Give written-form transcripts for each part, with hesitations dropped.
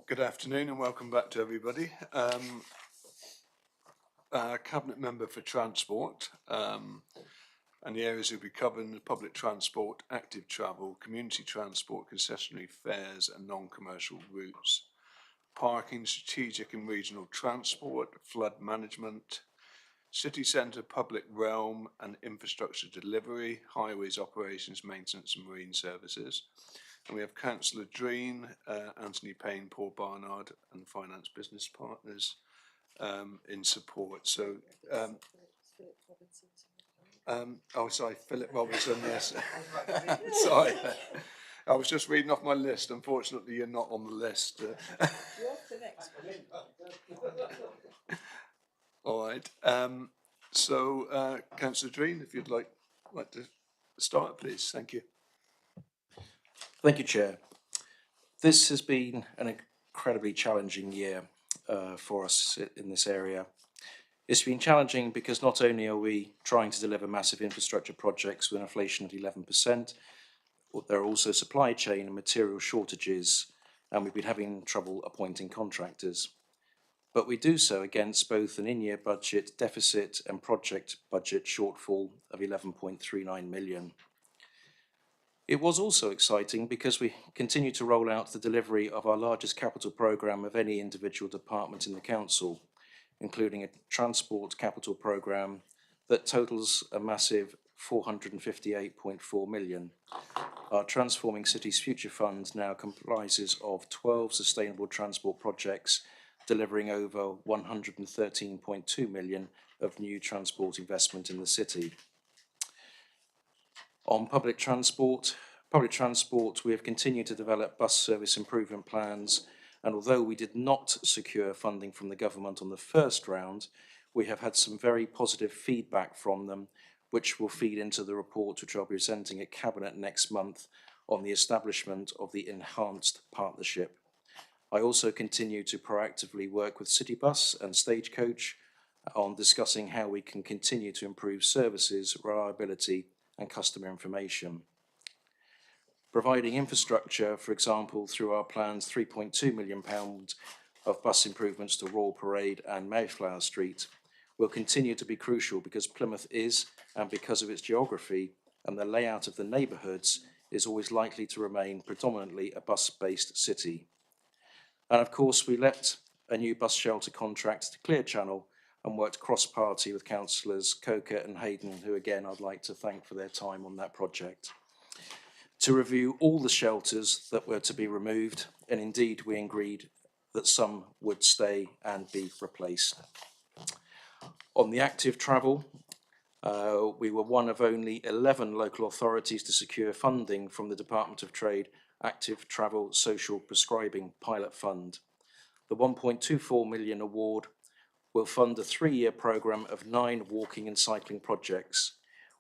Good afternoon and welcome back to everybody. Cabinet Member for Transport, and the areas will be covering the public transport, active travel, community transport, concessionary fares and non-commercial routes, parking, strategic and regional transport, flood management, city centre, public realm and infrastructure delivery, highways operations, maintenance and marine services. And we have Councillor Dreen, Anthony Payne, Paul Barnard and Finance Business Partners in support. So, sorry, Philip Robinson, yes. Sorry, I was just reading off my list. Unfortunately, you're not on the list. You're the next one. All right. Councillor Dreen, if you'd like to start, please. Thank you. Thank you, Chair. This has been an incredibly challenging year for us in this area. It's been challenging because not only are we trying to deliver massive infrastructure projects with inflation at 11%, there are also supply chain and material shortages, and we've been having trouble appointing contractors. But we do so against both an in-year budget deficit and project budget shortfall of 11.39 million. It was also exciting because we continue to roll out the delivery of our largest capital programme of any individual department in the council, including a transport capital programme that totals a massive 458.4 million. Our Transforming Cities Future Fund now comprises of 12 sustainable transport projects, delivering over 113.2 million of new transport investment in the city. On public transport, we have continued to develop bus service improvement plans, and although we did not secure funding from the government on the first round, we have had some very positive feedback from them, which will feed into the report which I'll be presenting at Cabinet next month on the establishment of the enhanced partnership. I also continue to proactively work with Citybus and Stagecoach on discussing how we can continue to improve services, reliability and customer information. Providing infrastructure, for example, through our plans £3.2 million of bus improvements to Royal Parade and Mayflower Street, will continue to be crucial because Plymouth is, and because of its geography and the layout of the neighbourhoods, is always likely to remain predominantly a bus-based city. And of course, we let a new bus shelter contract to Clear Channel and worked cross-party with councillors Coker and Hayden, who again I'd like to thank for their time on that project, to review all the shelters that were to be removed, and indeed we agreed that some would stay and be replaced. On the active travel, we were one of only 11 local authorities to secure funding from the Department of Trade Active Travel Social Prescribing Pilot Fund. The 1.24 million award will fund a 3-year programme of 9 walking and cycling projects.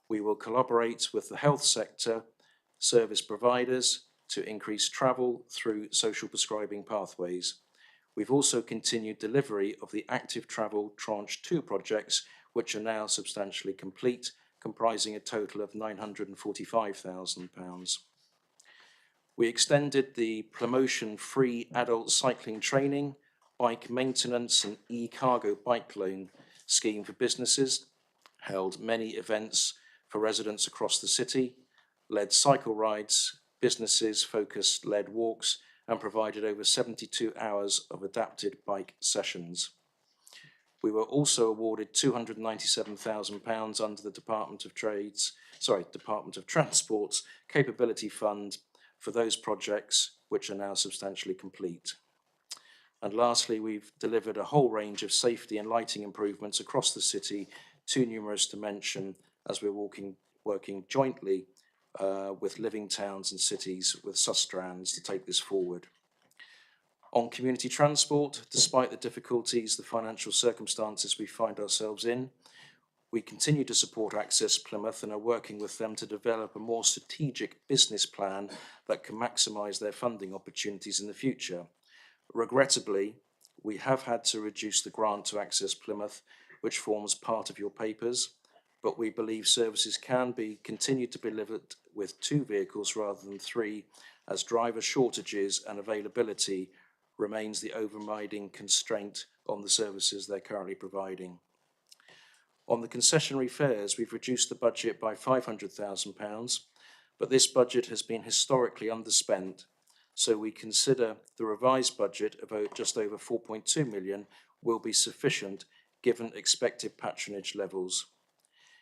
We will collaborate with the health sector, service providers to increase travel through social prescribing pathways. We've also continued delivery of the Active Travel Tranche 2 projects, which are now substantially complete, comprising a total of £945,000. We extended the promotion-free adult cycling training, bike maintenance and e-cargo bike loan scheme for businesses, held many events for residents across the city, led cycle rides, businesses-focused led walks, and provided over 72 hours of adapted bike sessions. We were also awarded £297,000 under the Department of Transport's Capability Fund for those projects which are now substantially complete. And lastly, we've delivered a whole range of safety and lighting improvements across the city, too numerous to mention, as we're working jointly with Living Towns and Cities with Sustrans to take this forward. On community transport, despite the difficulties, the financial circumstances we find ourselves in, we continue to support Access Plymouth and are working with them to develop a more strategic business plan that can maximise their funding opportunities in the future. Regrettably, we have had to reduce the grant to Access Plymouth, which forms part of your papers, but we believe services can be continued to be delivered with 2 vehicles rather than 3, as driver shortages and availability remains the overriding constraint on the services they're currently providing. On the concessionary fares, we've reduced the budget by £500,000, but this budget has been historically underspent, so we consider the revised budget of just over 4.2 million will be sufficient given expected patronage levels.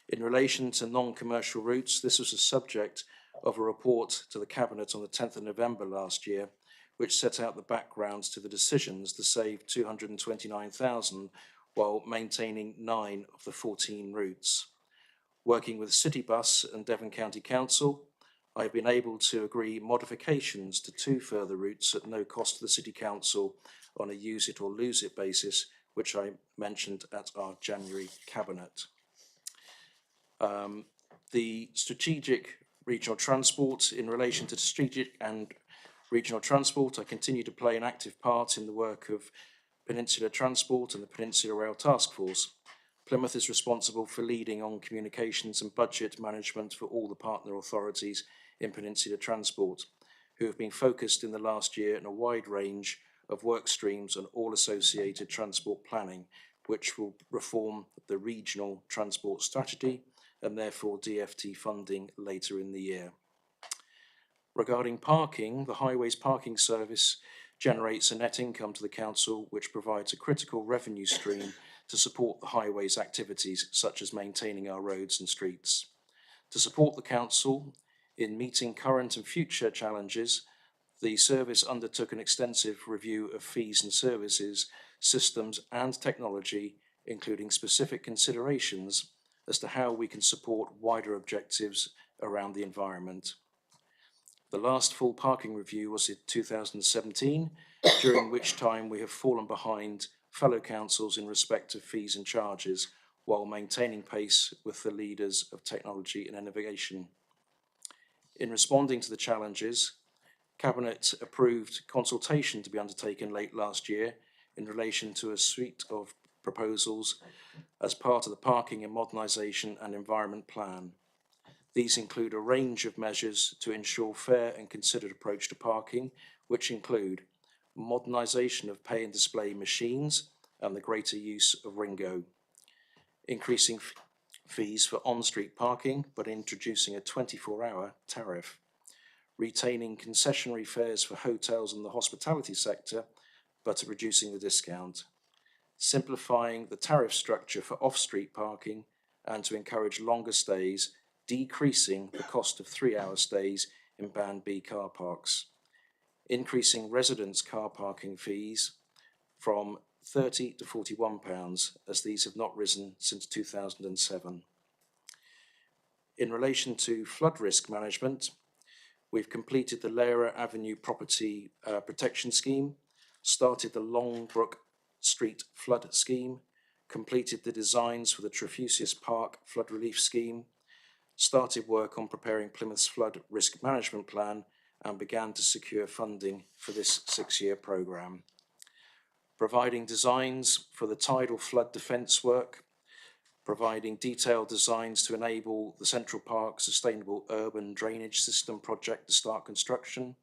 In relation to non-commercial routes, this was a subject of a report to the Cabinet on the 10th of November last year, which set out the backgrounds to the decisions to save 229,000 while maintaining 9 of the 14 routes. Working with Citybus and Devon County Council, I have been able to agree modifications to 2 further routes at no cost to the City Council on a use it or lose it basis, which I mentioned at our January Cabinet. The strategic regional transport, in relation to strategic and regional transport, I continue to play an active part in the work of Peninsular Transport and the Peninsula Rail Task Force. Plymouth is responsible for leading on communications and budget management for all the partner authorities in Peninsular Transport, who have been focused in the last year on a wide range of work streams and all associated transport planning, which will reform the regional transport strategy and therefore DFT funding later in the year. Regarding parking, the Highways Parking Service generates a net income to the Council which provides a critical revenue stream to support the highways activities such as maintaining our roads and streets. To support the Council in meeting current and future challenges, the service undertook an extensive review of fees and services, systems and technology, including specific considerations as to how we can support wider objectives around the environment. The last full parking review was in 2017, during which time we have fallen behind fellow councils in respect of fees and charges, while maintaining pace with the leaders of technology and innovation. In responding to the challenges, Cabinet approved consultation to be undertaken late last year in relation to a suite of proposals as part of the Parking and Modernisation and Environment Plan. These include a range of measures to ensure fair and considered approach to parking, which include modernisation of pay and display machines and the greater use of Ringo, increasing fees for on-street parking but introducing a 24-hour tariff, retaining concessionary fares for hotels and the hospitality sector but reducing the discount, simplifying the tariff structure for off-street parking and to encourage longer stays, decreasing the cost of 3-hour stays in Band B car parks, increasing residents' car parking fees from £30 to £41, as these have not risen since 2007. In relation to flood risk management, we've completed the Lara Avenue Property Protection Scheme, started the Longbrook Street Flood Scheme, completed the designs for the Trefusius Park Flood Relief Scheme, started work on preparing Plymouth's Flood Risk Management Plan and began to secure funding for this 6-year programme. Providing designs for the tidal flood defence work, providing detailed designs to enable the Central Park Sustainable Urban Drainage System project to start construction,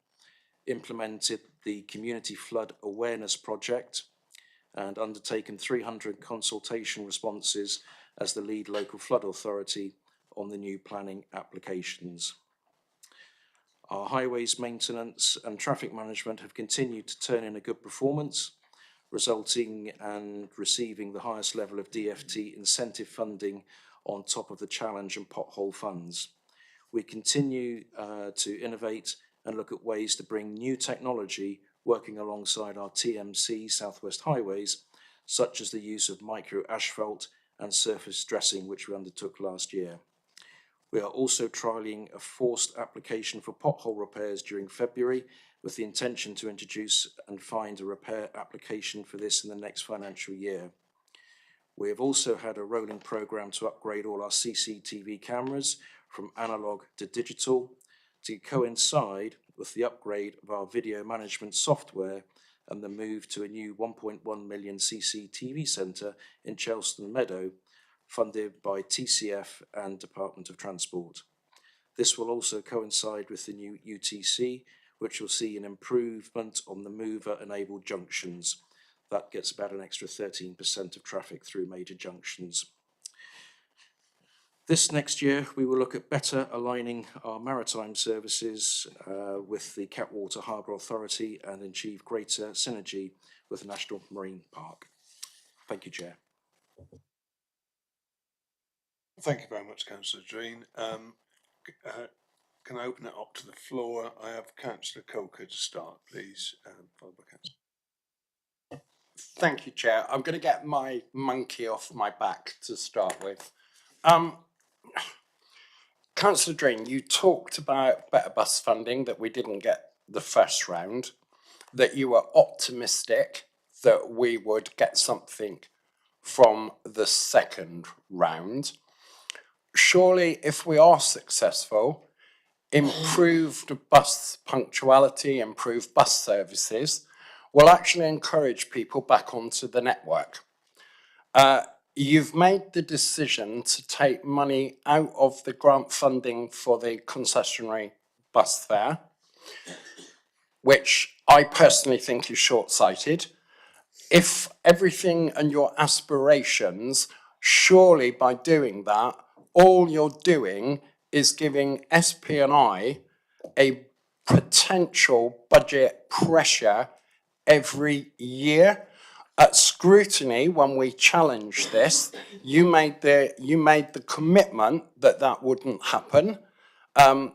implemented the Community Flood Awareness Project, and undertaken 300 consultation responses as the lead local flood authority on the new planning applications. Our highways maintenance and traffic management have continued to turn in a good performance, resulting and receiving the highest level of DFT incentive funding on top of the challenge and pothole funds. We continue to innovate and look at ways to bring new technology working alongside our TMC Southwest Highways, such as the use of micro asphalt and surface dressing, which we undertook last year. We are also trialling a forced application for pothole repairs during February, with the intention to introduce and find a repair application for this in the next financial year. We have also had a rolling programme to upgrade all our CCTV cameras from analogue to digital to coincide with the upgrade of our video management software and the move to a new 1.1 million CCTV centre in Chelston Meadow, funded by TCF and Department of Transport. This will also coincide with the new UTC, which will see an improvement on the mover-enabled junctions. That gets about an extra 13% of traffic through major junctions. This next year, we will look at better aligning our maritime services with the Catwater Harbour Authority and achieve greater synergy with the National Marine Park. Thank you, Chair. Thank you very much, Councillor Dreen. Can I open it up to the floor? I have Councillor Coker to start, please, followed by Councillor. Thank you, Chair. I'm going to get my monkey off my back to start with. Councillor Dreen, you talked about better bus funding, that we didn't get the first round, that you were optimistic that we would get something from the second round. Surely, if we are successful, improved bus punctuality, improved bus services will actually encourage people back onto the network. You've made the decision to take money out of the grant funding for the concessionary bus fare, which I personally think is short-sighted. If everything and your aspirations, surely by doing that, all you're doing is giving SP&I a potential budget pressure every year. At Scrutiny, when we challenged this, you made the commitment that that wouldn't happen.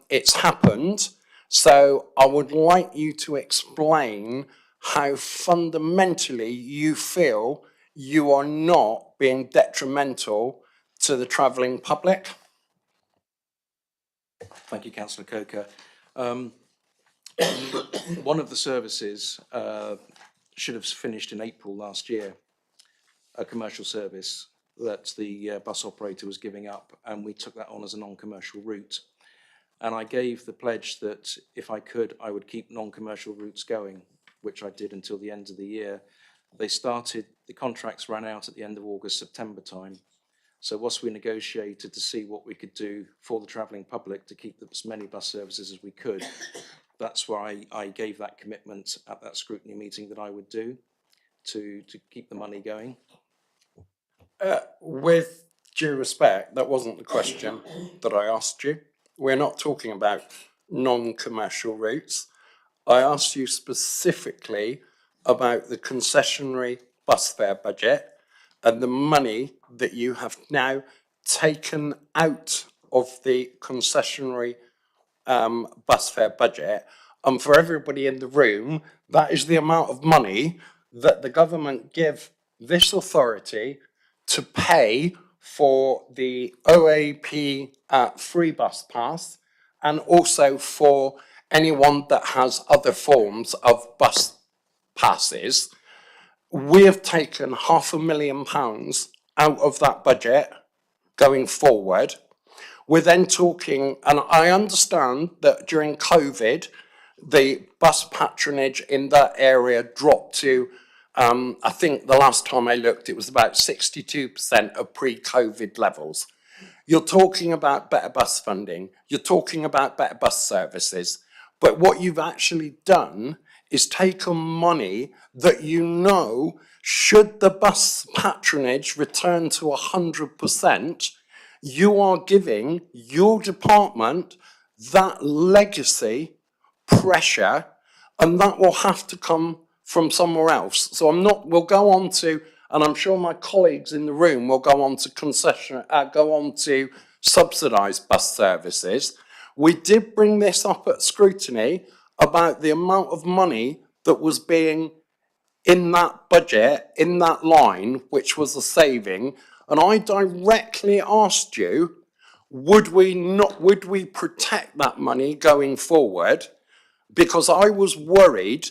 It's happened. So I would like you to explain how fundamentally you feel you are not being detrimental to the travelling public. Thank you, Councillor Coker. One of the services should have finished in April last year, a commercial service that the bus operator was giving up, and we took that on as a non-commercial route. And I gave the pledge that if I could, I would keep non-commercial routes going, which I did until the end of the year. The contracts ran out at the end of August, September time. So whilst we negotiated to see what we could do for the travelling public to keep as many bus services as we could, that's why I gave that commitment at that scrutiny meeting that I would do to keep the money going. With due respect, that wasn't the question that I asked you. We're not talking about non-commercial routes. I asked you specifically about the concessionary bus fare budget and the money that you have now taken out of the concessionary bus fare budget. And for everybody in the room, that is the amount of money that the government give this authority to pay for the OAP free bus pass, and also for anyone that has other forms of bus passes. We have taken £500,000 out of that budget going forward. We're then talking, and I understand that during COVID, the bus patronage in that area dropped to, I think the last time I looked, it was about 62% of pre-COVID levels. You're talking about better bus funding. You're talking about better bus services. But what you've actually done is taken money that you know, should the bus patronage return to 100%, you are giving your department that legacy pressure, and that will have to come from somewhere else. So we'll go on to, and I'm sure my colleagues in the room will go on to subsidised bus services. We did bring this up at Scrutiny about the amount of money that was being in that budget, in that line, which was a saving. And I directly asked you, would we protect that money going forward? Because I was worried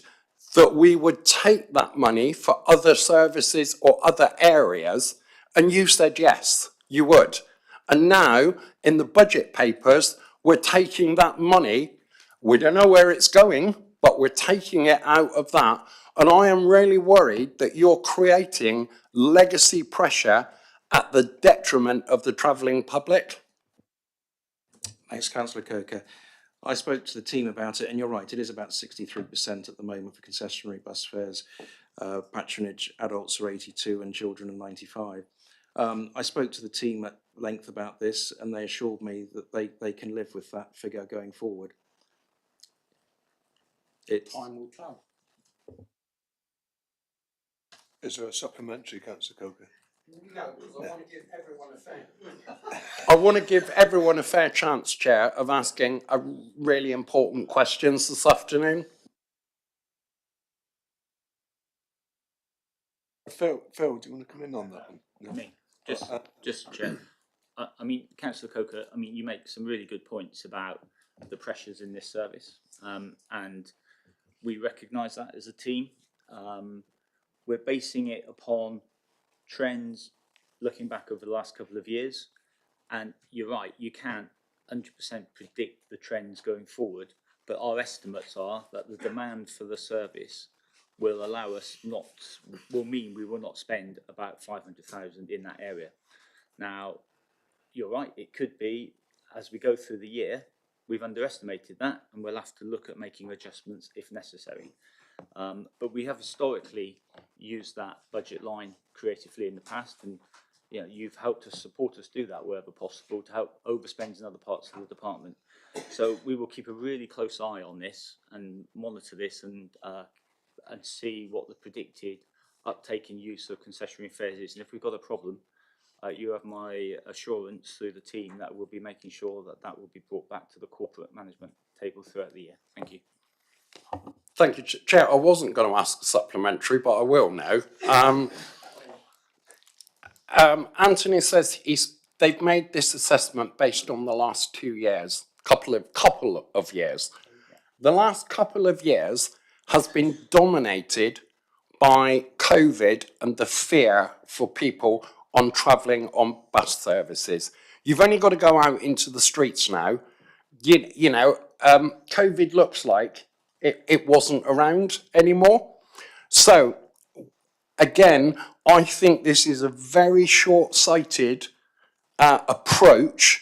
that we would take that money for other services or other areas, and you said yes, you would. And now, in the budget papers, we're taking that money. We don't know where it's going, but we're taking it out of that. And I am really worried that you're creating legacy pressure at the detriment of the travelling public. Thanks, Councillor Coker. I spoke to the team about it, and you're right, it is about 63% at the moment for concessionary bus fares. Patronage adults are 82 and children are 95. I spoke to the team at length about this, and they assured me that they can live with that figure going forward. Time will tell. Is there a supplementary, Councillor Coker? No, because I want to give everyone a fair. I want to give everyone a fair chance, Chair, of asking a really important questions this afternoon. Phil, do you want to come in on that one? No? Me, just Chair. I mean, Councillor Coker, I mean, you make some really good points about the pressures in this service, and we recognise that as a team. We're basing it upon trends looking back over the last couple of years, and you're right, you can't 100% predict the trends going forward, but our estimates are that the demand for the service will allow us will mean we will not spend about 500,000 in that area. Now, you're right, it could be, as we go through the year, we've underestimated that, and we'll have to look at making adjustments if necessary. But we have historically used that budget line creatively in the past, and you know, you've helped us, support us do that wherever possible to help overspend in other parts of the department. So we will keep a really close eye on this and monitor this and see what the predicted uptake in use of concessionary fares is. And if we've got a problem, you have my assurance through the team that we'll be making sure that that will be brought back to the corporate management table throughout the year. Thank you. Thank you, Chair. I wasn't going to ask a supplementary, but I will now. Anthony says they've made this assessment based on the last 2 years, couple of years. The last couple of years has been dominated by COVID and the fear for people on travelling on bus services. You've only got to go out into the streets now. You know, COVID looks like it wasn't around anymore. So, again, I think this is a very short-sighted approach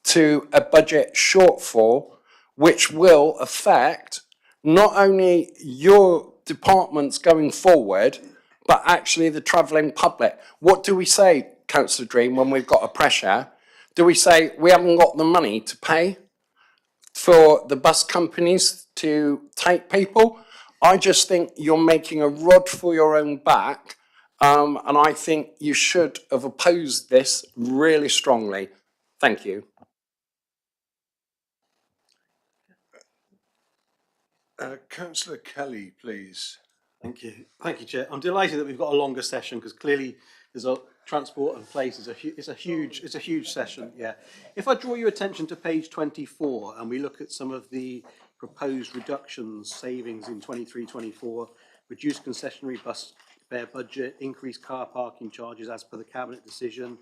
to a budget shortfall, which will affect not only your departments going forward, but actually the travelling public. What do we say, Councillor Dream, when we've got a pressure? Do we say we haven't got the money to pay for the bus companies to take people? I just think you're making a rod for your own back, and I think you should have opposed this really strongly. Thank you. Councillor Kelly, please. Thank you, Chair. I'm delighted that we've got a longer session because clearly there's a transport and place is a huge session. Yeah. If I draw your attention to page 24 and we look at some of the proposed reductions, savings in 23-24, reduced concessionary bus fare budget, increased car parking charges as per the cabinet decision,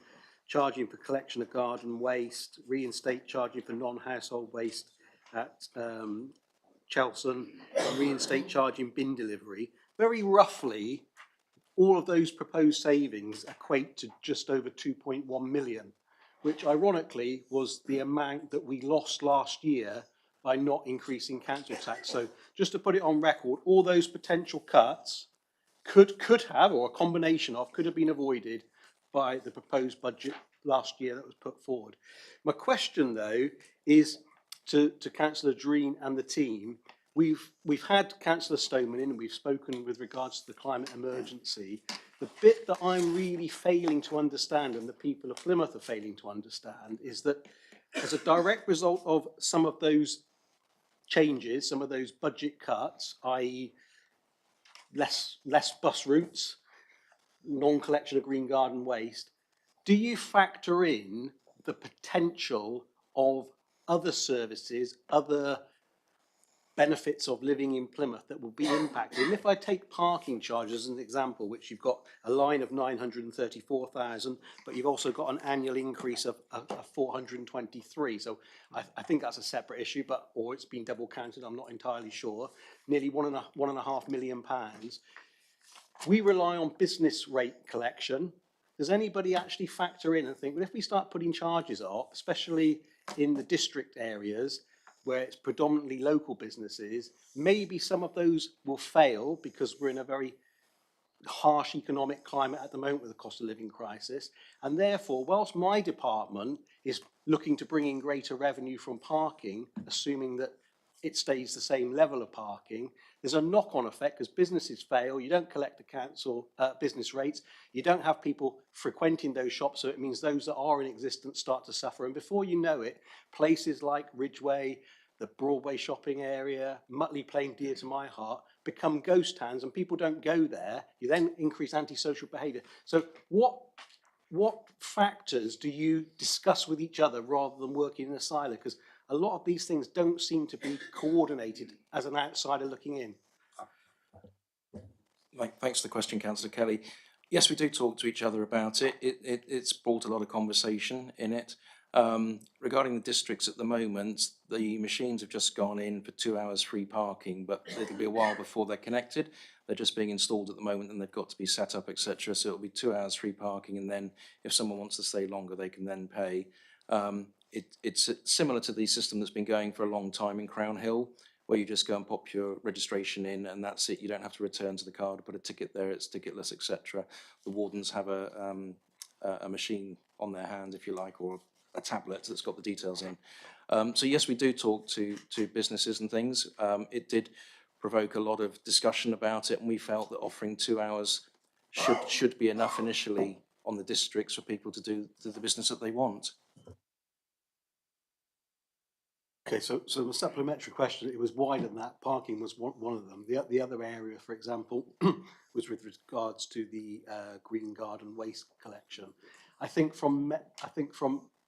charging for collection of garden waste, reinstate charging for non-household waste at Chelson, and reinstate charging bin delivery. Very roughly, all of those proposed savings equate to just over 2.1 million, which ironically was the amount that we lost last year by not increasing council tax. So just to put it on record, all those potential cuts could have, or a combination of, could have been avoided by the proposed budget last year that was put forward. My question though is to Councillor Dreen and the team. We've had Councillor Stoneman in and we've spoken with regards to the climate emergency. The bit that I'm really failing to understand and the people of Plymouth are failing to understand is that as a direct result of some of those changes, some of those budget cuts, i.e. less bus routes, non-collection of green garden waste, do you factor in the potential of other services, other benefits of living in Plymouth that will be impacted? And if I take parking charges as an example, which you've got a line of 934,000, but you've also got an annual increase of 423. So I think that's a separate issue, or it's been double counted, I'm not entirely sure. Nearly £1.5 million. We rely on business rate collection. Does anybody actually factor in and think, well, if we start putting charges up, especially in the district areas, where it's predominantly local businesses, maybe some of those will fail because we're in a very harsh economic climate at the moment with the cost of living crisis. And therefore, whilst my department is looking to bring in greater revenue from parking, assuming that it stays the same level of parking, there's a knock-on effect because businesses fail, you don't collect the council business rates, you don't have people frequenting those shops, so it means those that are in existence start to suffer. And before you know it, places like Ridgeway, the Broadway shopping area, Mutley Plain, dear to my heart, become ghost towns and people don't go there. You then increase antisocial behaviour. So what factors do you discuss with each other rather than working in a silo? Because a lot of these things don't seem to be coordinated as an outsider looking in. Thanks for the question, Councillor Kelly. Yes, we do talk to each other about it. It's brought a lot of conversation in it. Regarding the districts at the moment, the machines have just gone in for 2 hours free parking, but it'll be a while before they're connected. They're just being installed at the moment and they've got to be set up, etc. So it'll be 2 hours free parking, and then if someone wants to stay longer, they can then pay. It's similar to the system that's been going for a long time in Crown Hill, where you just go and pop your registration in and that's it. You don't have to return to the car to put a ticket there. It's ticketless, etc. The wardens have a machine on their hand, if you like, or a tablet that's got the details in. So yes, we do talk to businesses and things. It did provoke a lot of discussion about it, and we felt that offering 2 hours should be enough initially on the districts for people to do the business that they want. Okay, so the supplementary question, it was wider than that. Parking was one of them. The other area, for example, was with regards to the green garden waste collection. I think from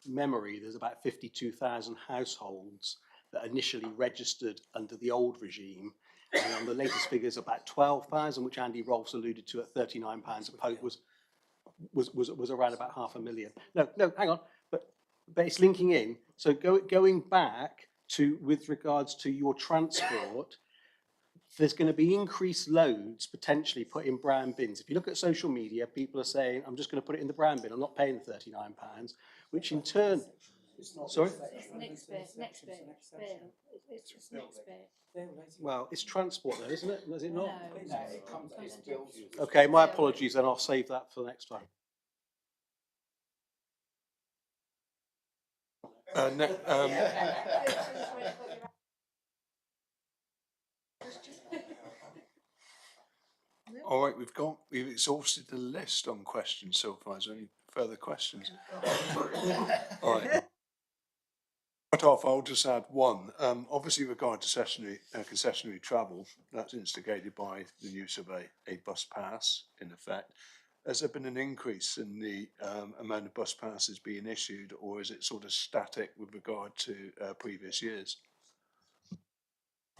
memory, there's about 52,000 households that initially registered under the old regime. And on the latest figures, about 12,000, which Andy Rolfs alluded to at £39 a post, was around about 500,000. No, hang on, but it's linking in. So going back to, with regards to your transport, there's going to be increased loads potentially put in brown bins. If you look at social media, people are saying, I'm just going to put it in the brown bin, I'm not paying the £39, which in turn, sorry? It's next bit. It's just next bit. Well, it's transport though, isn't it? Is it not? No, it comes under. Okay, my apologies, then I'll save that for next time. All right, we've exhausted the list on questions so far. Is there any further questions? All right. Right off, I'll just add one. Obviously, regard to concessionary travel, that's instigated by the use of a bus pass, in effect. Has there been an increase in the amount of bus passes being issued, or is it sort of static with regard to previous years?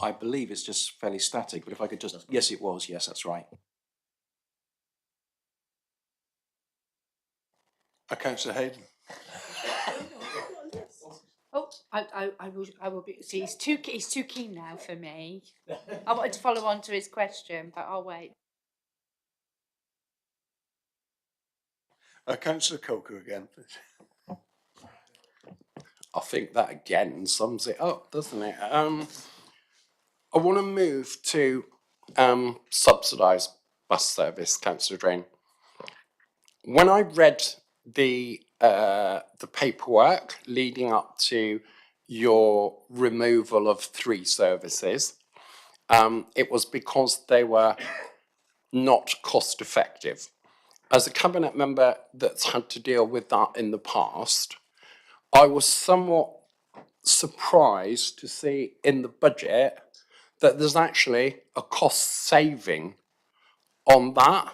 I believe it's just fairly static, but if I could just, yes, it was, yes, that's right. Councillor Hayden. Oh, I will be. See, he's too keen now for me. I wanted to follow on to his question, but I'll wait. Councillor Coker again, please. I think that again sums it up, doesn't it? I want to move to subsidised bus service, Councillor Drain. When I read the paperwork leading up to your removal of 3 services, it was because they were not cost effective. As a cabinet member that's had to deal with that in the past, I was somewhat surprised to see in the budget that there's actually a cost saving on that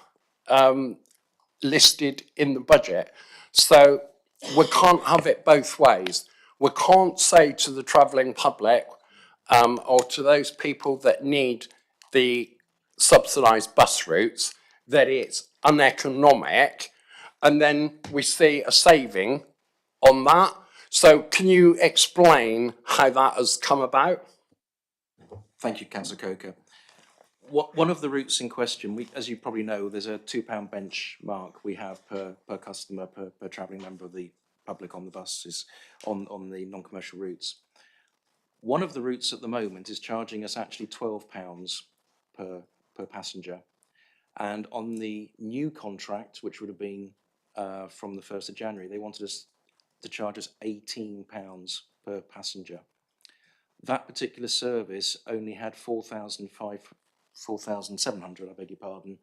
listed in the budget. So we can't have it both ways. We can't say to the travelling public or to those people that need the subsidised bus routes that it's uneconomic, and then we see a saving on that. So can you explain how that has come about? Thank you, Councillor Coker. One of the routes in question, as you probably know, there's a £2 benchmark we have per customer, per travelling member of the public on the buses, on the non-commercial routes. One of the routes at the moment is charging us actually £12 per passenger. And on the new contract, which would have been from the 1st of January, they wanted us to charge us £18 per passenger. That particular service only had 4,700, I beg your pardon,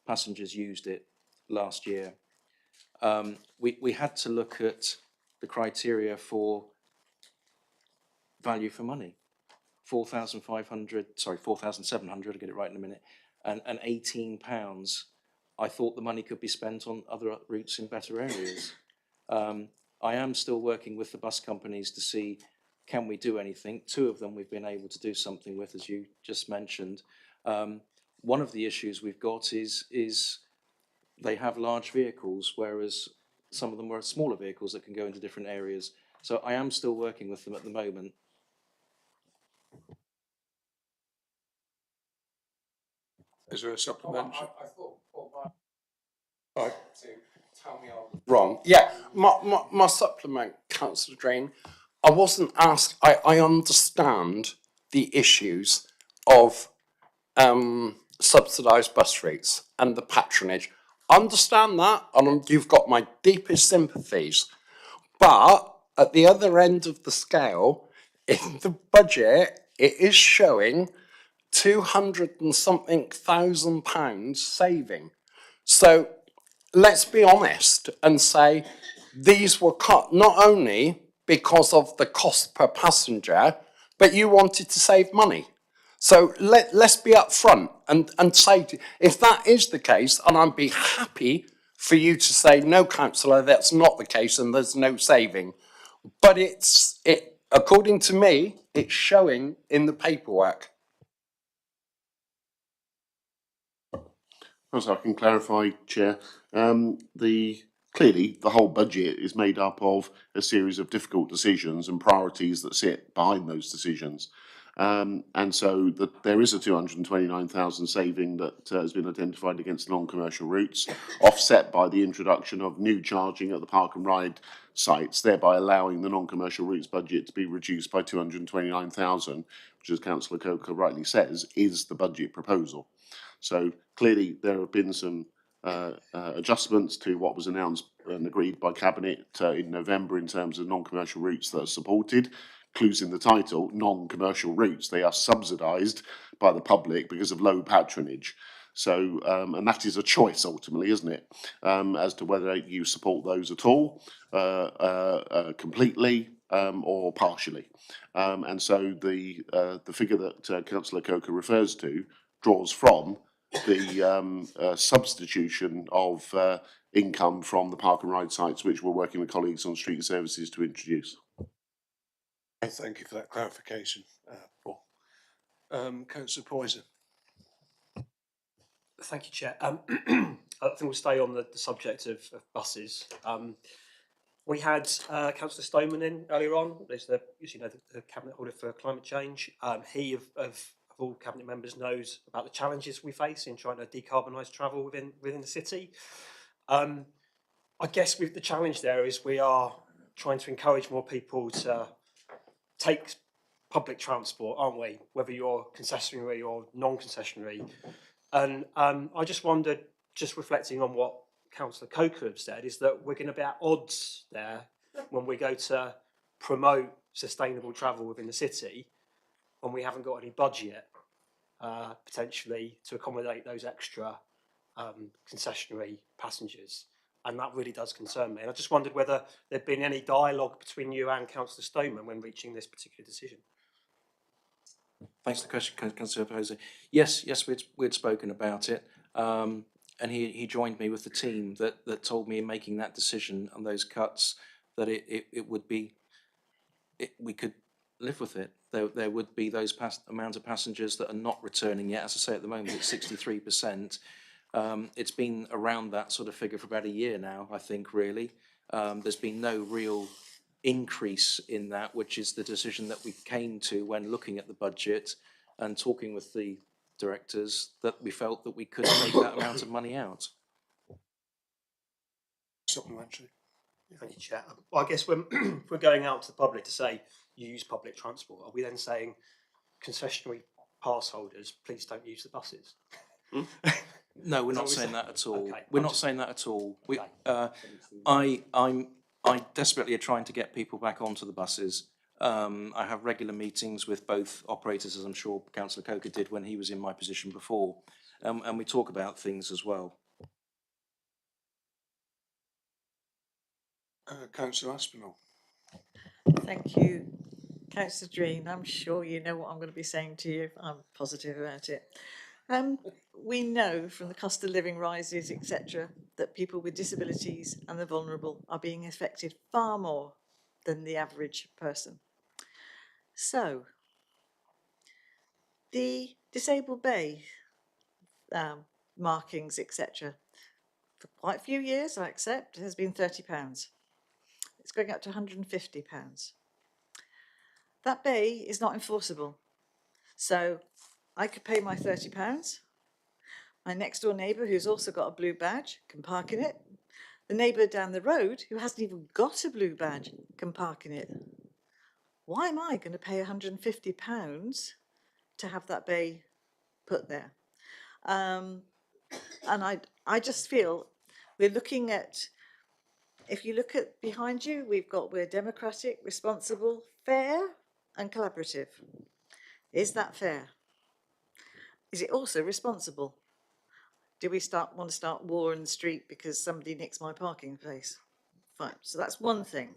passengers used it last year. We had to look at the criteria for value for money. 4,700, I'll get it right in a minute, and £18. I thought the money could be spent on other routes in better areas. I am still working with the bus companies to see, can we do anything? 2 of them we've been able to do something with, as you just mentioned. One of the issues we've got is they have large vehicles, whereas some of them are smaller vehicles that can go into different areas. So I am still working with them at the moment. Is there a supplementary? I thought to tell me I was wrong. Yeah, my supplement, Councillor Drain, I wasn't asked, I understand the issues of subsidised bus routes and the patronage. Understand that, and you've got my deepest sympathies. But at the other end of the scale, in the budget, it is showing 200 and something £1,000 saving. So let's be honest and say these were cut not only because of the cost per passenger, but you wanted to save money. So let's be upfront and say, if that is the case, and I'd be happy for you to say, no, councillor, that's not the case and there's no saving. But according to me, it's showing in the paperwork. As I can clarify, Chair, clearly the whole budget is made up of a series of difficult decisions and priorities that sit behind those decisions. And so there is a 229,000 saving that has been identified against non-commercial routes, offset by the introduction of new charging at the park and ride sites, thereby allowing the non-commercial routes budget to be reduced by 229,000, which, as Councillor Coker rightly says, is the budget proposal. So clearly there have been some adjustments to what was announced and agreed by Cabinet in November in terms of non-commercial routes that are supported. Clues in the title, non-commercial routes, they are subsidised by the public because of low patronage. So, and that is a choice ultimately, isn't it, as to whether you support those at all, completely, or partially. And so the figure that Councillor Coker refers to draws from the substitution of income from the park and ride sites, which we're working with colleagues on street services to introduce. Thank you for that clarification, Paul. Councillor Poyser. Thank you, Chair. I think we'll stay on the subject of buses. We had Councillor Stoneman in earlier on. There's the Cabinet Holder for Climate Change. He, of all Cabinet members, knows about the challenges we face in trying to decarbonise travel within the city. I guess the challenge there is we are trying to encourage more people to take public transport, aren't we? Whether you're concessionary or non-concessionary. And I just wondered, just reflecting on what Councillor Coker said, is that we're going to be at odds there when we go to promote sustainable travel within the city, when we haven't got any budget potentially to accommodate those extra concessionary passengers. And that really does concern me. And I just wondered whether there'd been any dialogue between you and Councillor Stoneman when reaching this particular decision. Thanks for the question, Councillor Poyser. Yes, we'd spoken about it, and he joined me with the team that told me in making that decision on those cuts that it would be, we could live with it. There would be those amount of passengers that are not returning yet. As I say, at the moment it's 63%. It's been around that sort of figure for about a year now, I think, really. There's been no real increase in that, which is the decision that we came to when looking at the budget and talking with the directors, that we felt that we could take that amount of money out. Supplementary. Thank you, Chair. Well, I guess when we're going out to the public to say, use public transport, are we then saying concessionary pass holders, please don't use the buses? No, we're Is that not what saying that at all. Okay, We're I'm not just- saying that at all. We, Okay. I desperately are trying to get people back onto the buses. I have regular meetings with both operators, as I'm sure Councillor Coker did when he was in my position before, and we talk about things as well. Councillor Aspinall. Thank you, Councillor Dreen. I'm sure you know what I'm going to be saying to you. I'm positive about it. We know from the cost of living rises, etc., that people with disabilities and the vulnerable are being affected far more than the average person. So, the disabled bay markings, etc., for quite a few years, I accept, has been £30. It's going up to £150. That bay is not enforceable. So I could pay my £30. My next door neighbour, who's also got a blue badge, can park in it. The neighbour down the road, who hasn't even got a blue badge, can park in it. Why am I going to pay £150 to have that bay put there? And I just feel we're looking at, if you look at behind you, we're democratic, responsible, fair and collaborative. Is that fair? Is it also responsible? Do we want to start war in the street because somebody nicks my parking place? Fine, so that's one thing.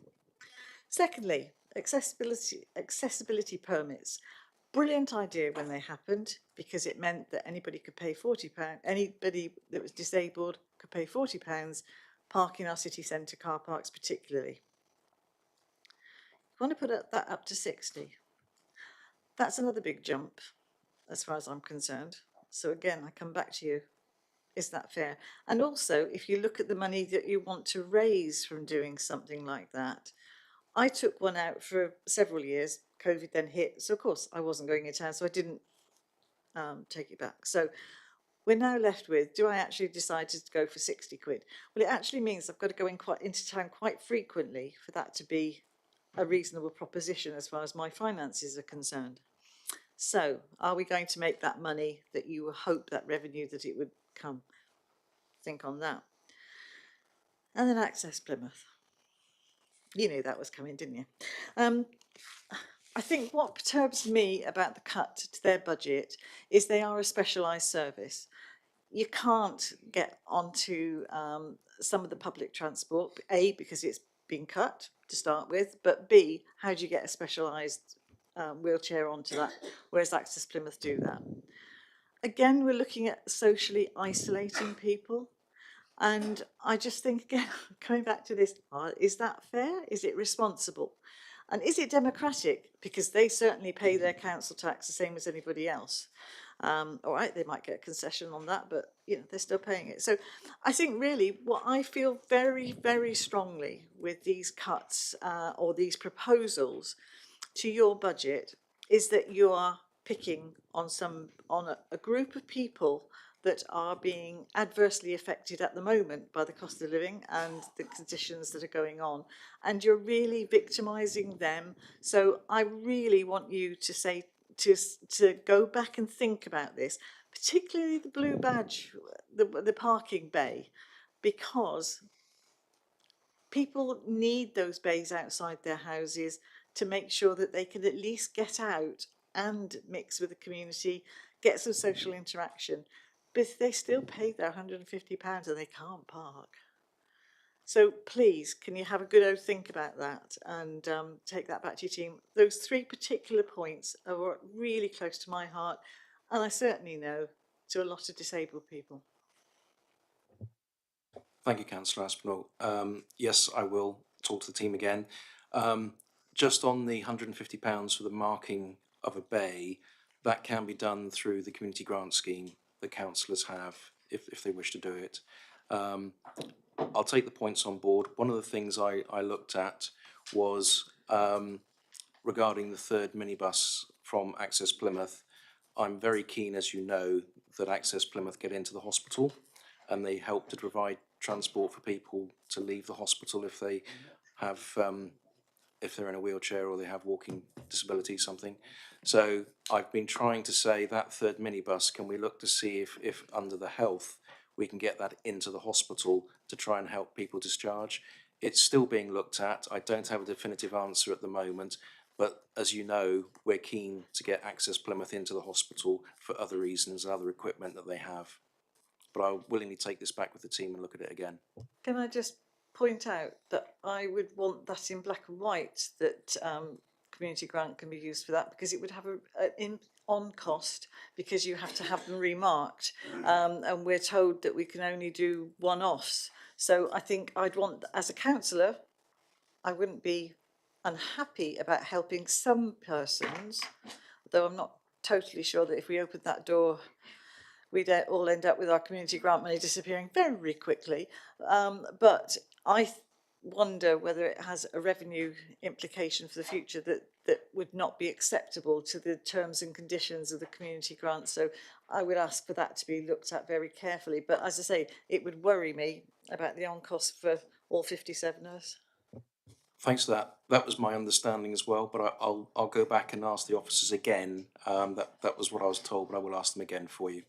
Secondly, accessibility permits. Brilliant idea when they happened, because it meant that anybody could pay £40, anybody that was disabled could pay £40, park in our city centre car parks particularly. You want to put that up to 60. That's another big jump as far as I'm concerned. So again, I come back to you. Is that fair? And also, if you look at the money that you want to raise from doing something like that, I took one out for several years. COVID then hit, so of course I wasn't going into town, so I didn't take it back. So we're now left with, do I actually decide to go for 60 quid? Well, it actually means I've got to go into town quite frequently for that to be a reasonable proposition as far as my finances are concerned. So are we going to make that money that you hope, that revenue, that it would come? Think on that. And then Access Plymouth. You knew that was coming, didn't you? I think what perturbs me about the cut to their budget is they are a specialised service. You can't get onto some of the public transport, A, because it's been cut to start with, but B, how do you get a specialised wheelchair onto that, whereas Access Plymouth do that? Again, we're looking at socially isolating people. And I just think, again, coming back to this, is that fair? Is it responsible? And is it democratic? Because they certainly pay their council tax the same as anybody else. All right, they might get a concession on that, but you know, they're still paying it. So I think really what I feel very, very strongly with these cuts or these proposals to your budget is that you are picking on a group of people that are being adversely affected at the moment by the cost of living and the conditions that are going on, and you're really victimising them. So I really want you to say to go back and think about this, particularly the blue badge, the parking bay, because people need those bays outside their houses to make sure that they can at least get out and mix with the community, get some social interaction. But they still pay their £150 and they can't park. So please, can you have a good old think about that and take that back to your team? Those three particular points are really close to my heart, and I certainly know to a lot of disabled people. Thank you, Councillor Aspinall. Yes, I will talk to the team again. Just on the £150 for the marking of a bay, that can be done through the community grant scheme that councillors have if they wish to do it. I'll take the points on board. One of the things I looked at was regarding the third minibus from Access Plymouth. I'm very keen, as you know, that Access Plymouth get into the hospital, and they help to provide transport for people to leave the hospital if they have if they're in a wheelchair or they have walking disability, something. So I've been trying to say that third minibus, can we look to see if under the health we can get that into the hospital to try and help people discharge. It's still being looked at. I don't have a definitive answer at the moment, but as you know, we're keen to get Access Plymouth into the hospital for other reasons and other equipment that they have. But I'll willingly take this back with the team and look at it again. Can I just point out that I would want that in black and white, that community grant can be used for that, because it would have an on cost, because you have to have them remarked, and we're told that we can only do one-offs. So I think I'd want, as a councillor, I wouldn't be unhappy about helping some persons, though I'm not totally sure that if we opened that door we'd all end up with our community grant money disappearing very quickly. But I wonder whether it has a revenue implication for the future that would not be acceptable to the terms and conditions of the community grant. So I would ask for that to be looked at very carefully. But as I say, it would worry me about the on cost for all 57 of us. Thanks for that. That was my understanding as well, but I'll go back and ask the officers again. That was what I was told, but I will ask them again for you.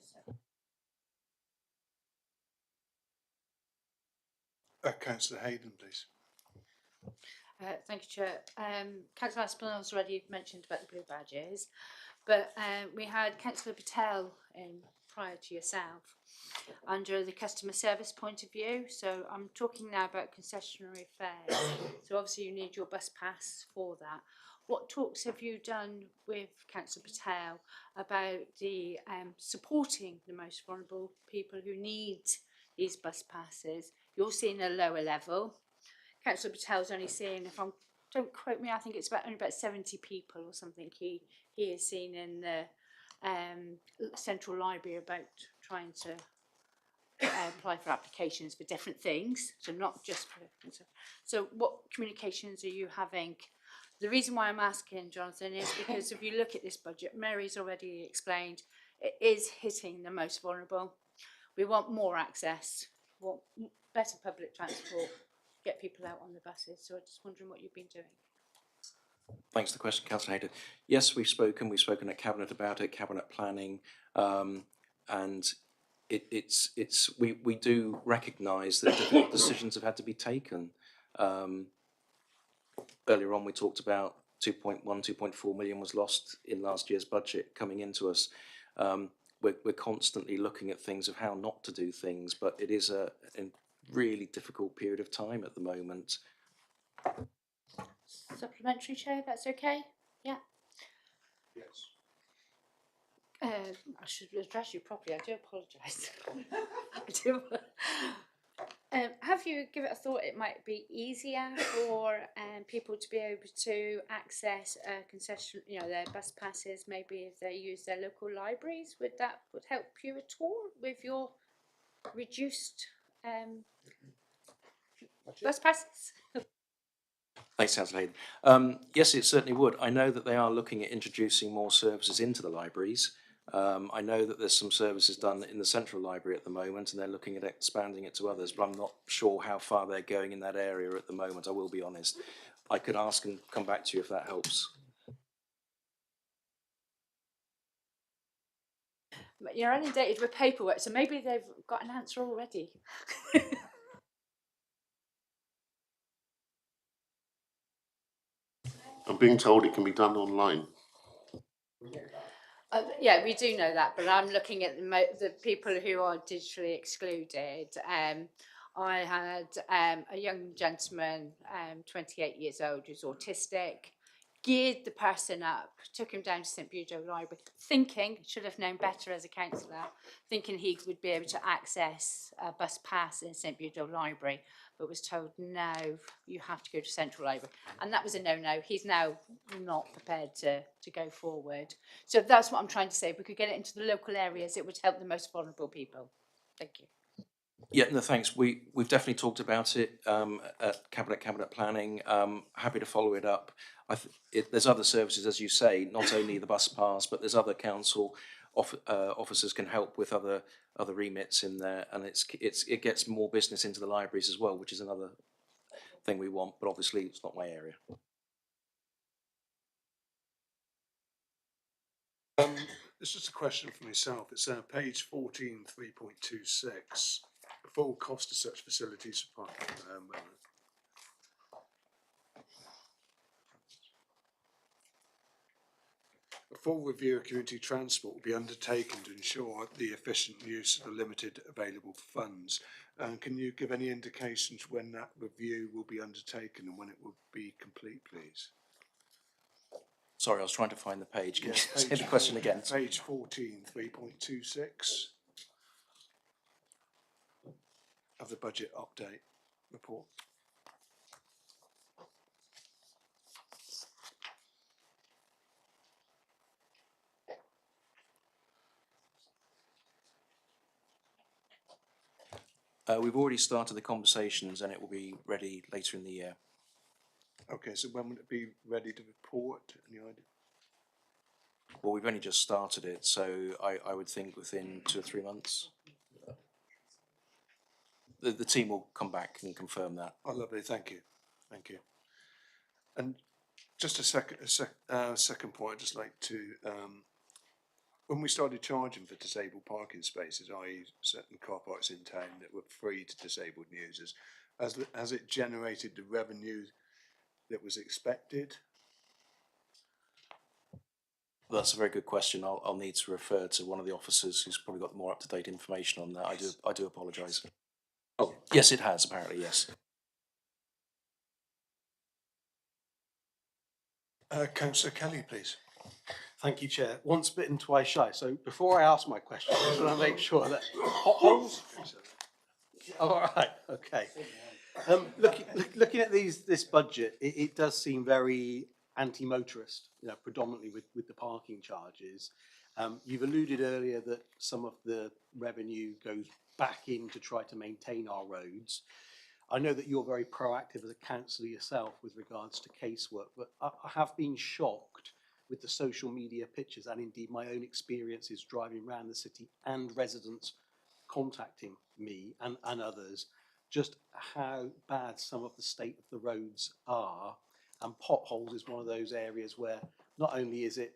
Councillor Hayden, please. Thank you, Chair. Councillor Aspinall's already mentioned about the blue badges, but we had Councillor Patel in prior to yourself under the customer service point of view. So I'm talking now about concessionary fares. So obviously you need your bus pass for that. What talks have you done with Councillor Patel about the supporting the most vulnerable people who need these bus passes? You're seeing a lower level. Councillor Patel's only seeing, if I'm, don't quote me, I think it's only about 70 people or something he is seeing in the central library about trying to apply for applications for different things, so not just for. So what communications are you having? The reason why I'm asking, Jonathan, is because if you look at this budget, Mary's already explained, it is hitting the most vulnerable. We want more access, we want better public transport, get people out on the buses. So I'm just wondering what you've been doing. Thanks for the question, Councillor Hayden. Yes, we've spoken at Cabinet about it, Cabinet planning, and we do recognise that difficult decisions have had to be taken. Earlier on we talked about 2.4 million was lost in last year's budget coming into us. We're constantly looking at things of how not to do things, but it is a really difficult period of time at the moment. Supplementary, Chair, that's okay? Yeah. Yes. I should address you properly. I do apologise. I do. Have you given it a thought? It might be easier for people to be able to access concession, their bus passes. Maybe if they use their local libraries, would help you at all with your reduced bus passes? Thanks, Councillor Hayden. Yes, it certainly would. I know that they are looking at introducing more services into the libraries. I know that there's some services done in the Central Library at the moment, and they're looking at expanding it to others, but I'm not sure how far they're going in that area at the moment, I will be honest. I could ask and come back to you if that helps. You're inundated with paperwork, so maybe they've got an answer already. I'm being told it can be done online. Yeah, we do know that, but I'm looking at the people who are digitally excluded. I had a young gentleman, 28 years old, who's autistic, geared the person up, took him down to St Budo Library, thinking, should have known better as a councillor, thinking he would be able to access a bus pass in St Budo Library, but was told, no, you have to go to Central Library. And that was a no-no. He's now not prepared to go forward. So that's what I'm trying to say. If we could get it into the local areas, it would help the most vulnerable people. Thank you. Yeah, no, thanks. We've definitely talked about it at Cabinet planning. Happy to follow it up. There's other services, as you say, not only the bus pass, but there's other council officers can help with other remits in there, and it gets more business into the libraries as well, which is another thing we want. But obviously, it's not my area. It's just a question for myself. It's page 14, 3.26. Full cost of such facilities for parking. A full review of community transport will be undertaken to ensure the efficient use of the limited available funds. Can you give any indications when that review will be undertaken and when it will be complete, please? Sorry, I was trying to find the page. Can Yes, you say the question again? Page 14, 3.26 of the budget update report. We've already started the conversations and it will be ready later in the year. Okay, so when will it be ready to report? Any idea? Well, we've only just started it, so I would think within 2 or 3 months. The team will come back and confirm that. Oh, lovely, thank you. Thank you. And just a second point, I'd just like to, when we started charging for disabled parking spaces, i.e. certain car parks in town that were free to disabled users, has it generated the revenue that was expected? That's a very good question. I'll need to refer to one of the officers who's probably got more up-to-date information on that. I do apologise. Oh, yes, it has, apparently, yes. Councillor Kelly, please. Thank you, Chair. Once bitten, twice shy. So before I ask my question, I just want to make sure that potholes. All right. Okay. Looking at this budget, it does seem very anti-motorist. Predominantly with the parking charges. You've alluded earlier that some of the revenue goes back in to try to maintain our roads. I know that you're very proactive as a councillor yourself with regards to casework, but I have been shocked with the social media pictures and indeed my own experiences driving around the city and residents contacting me and others, just how bad some of the state of the roads are. And potholes is one of those areas where not only is it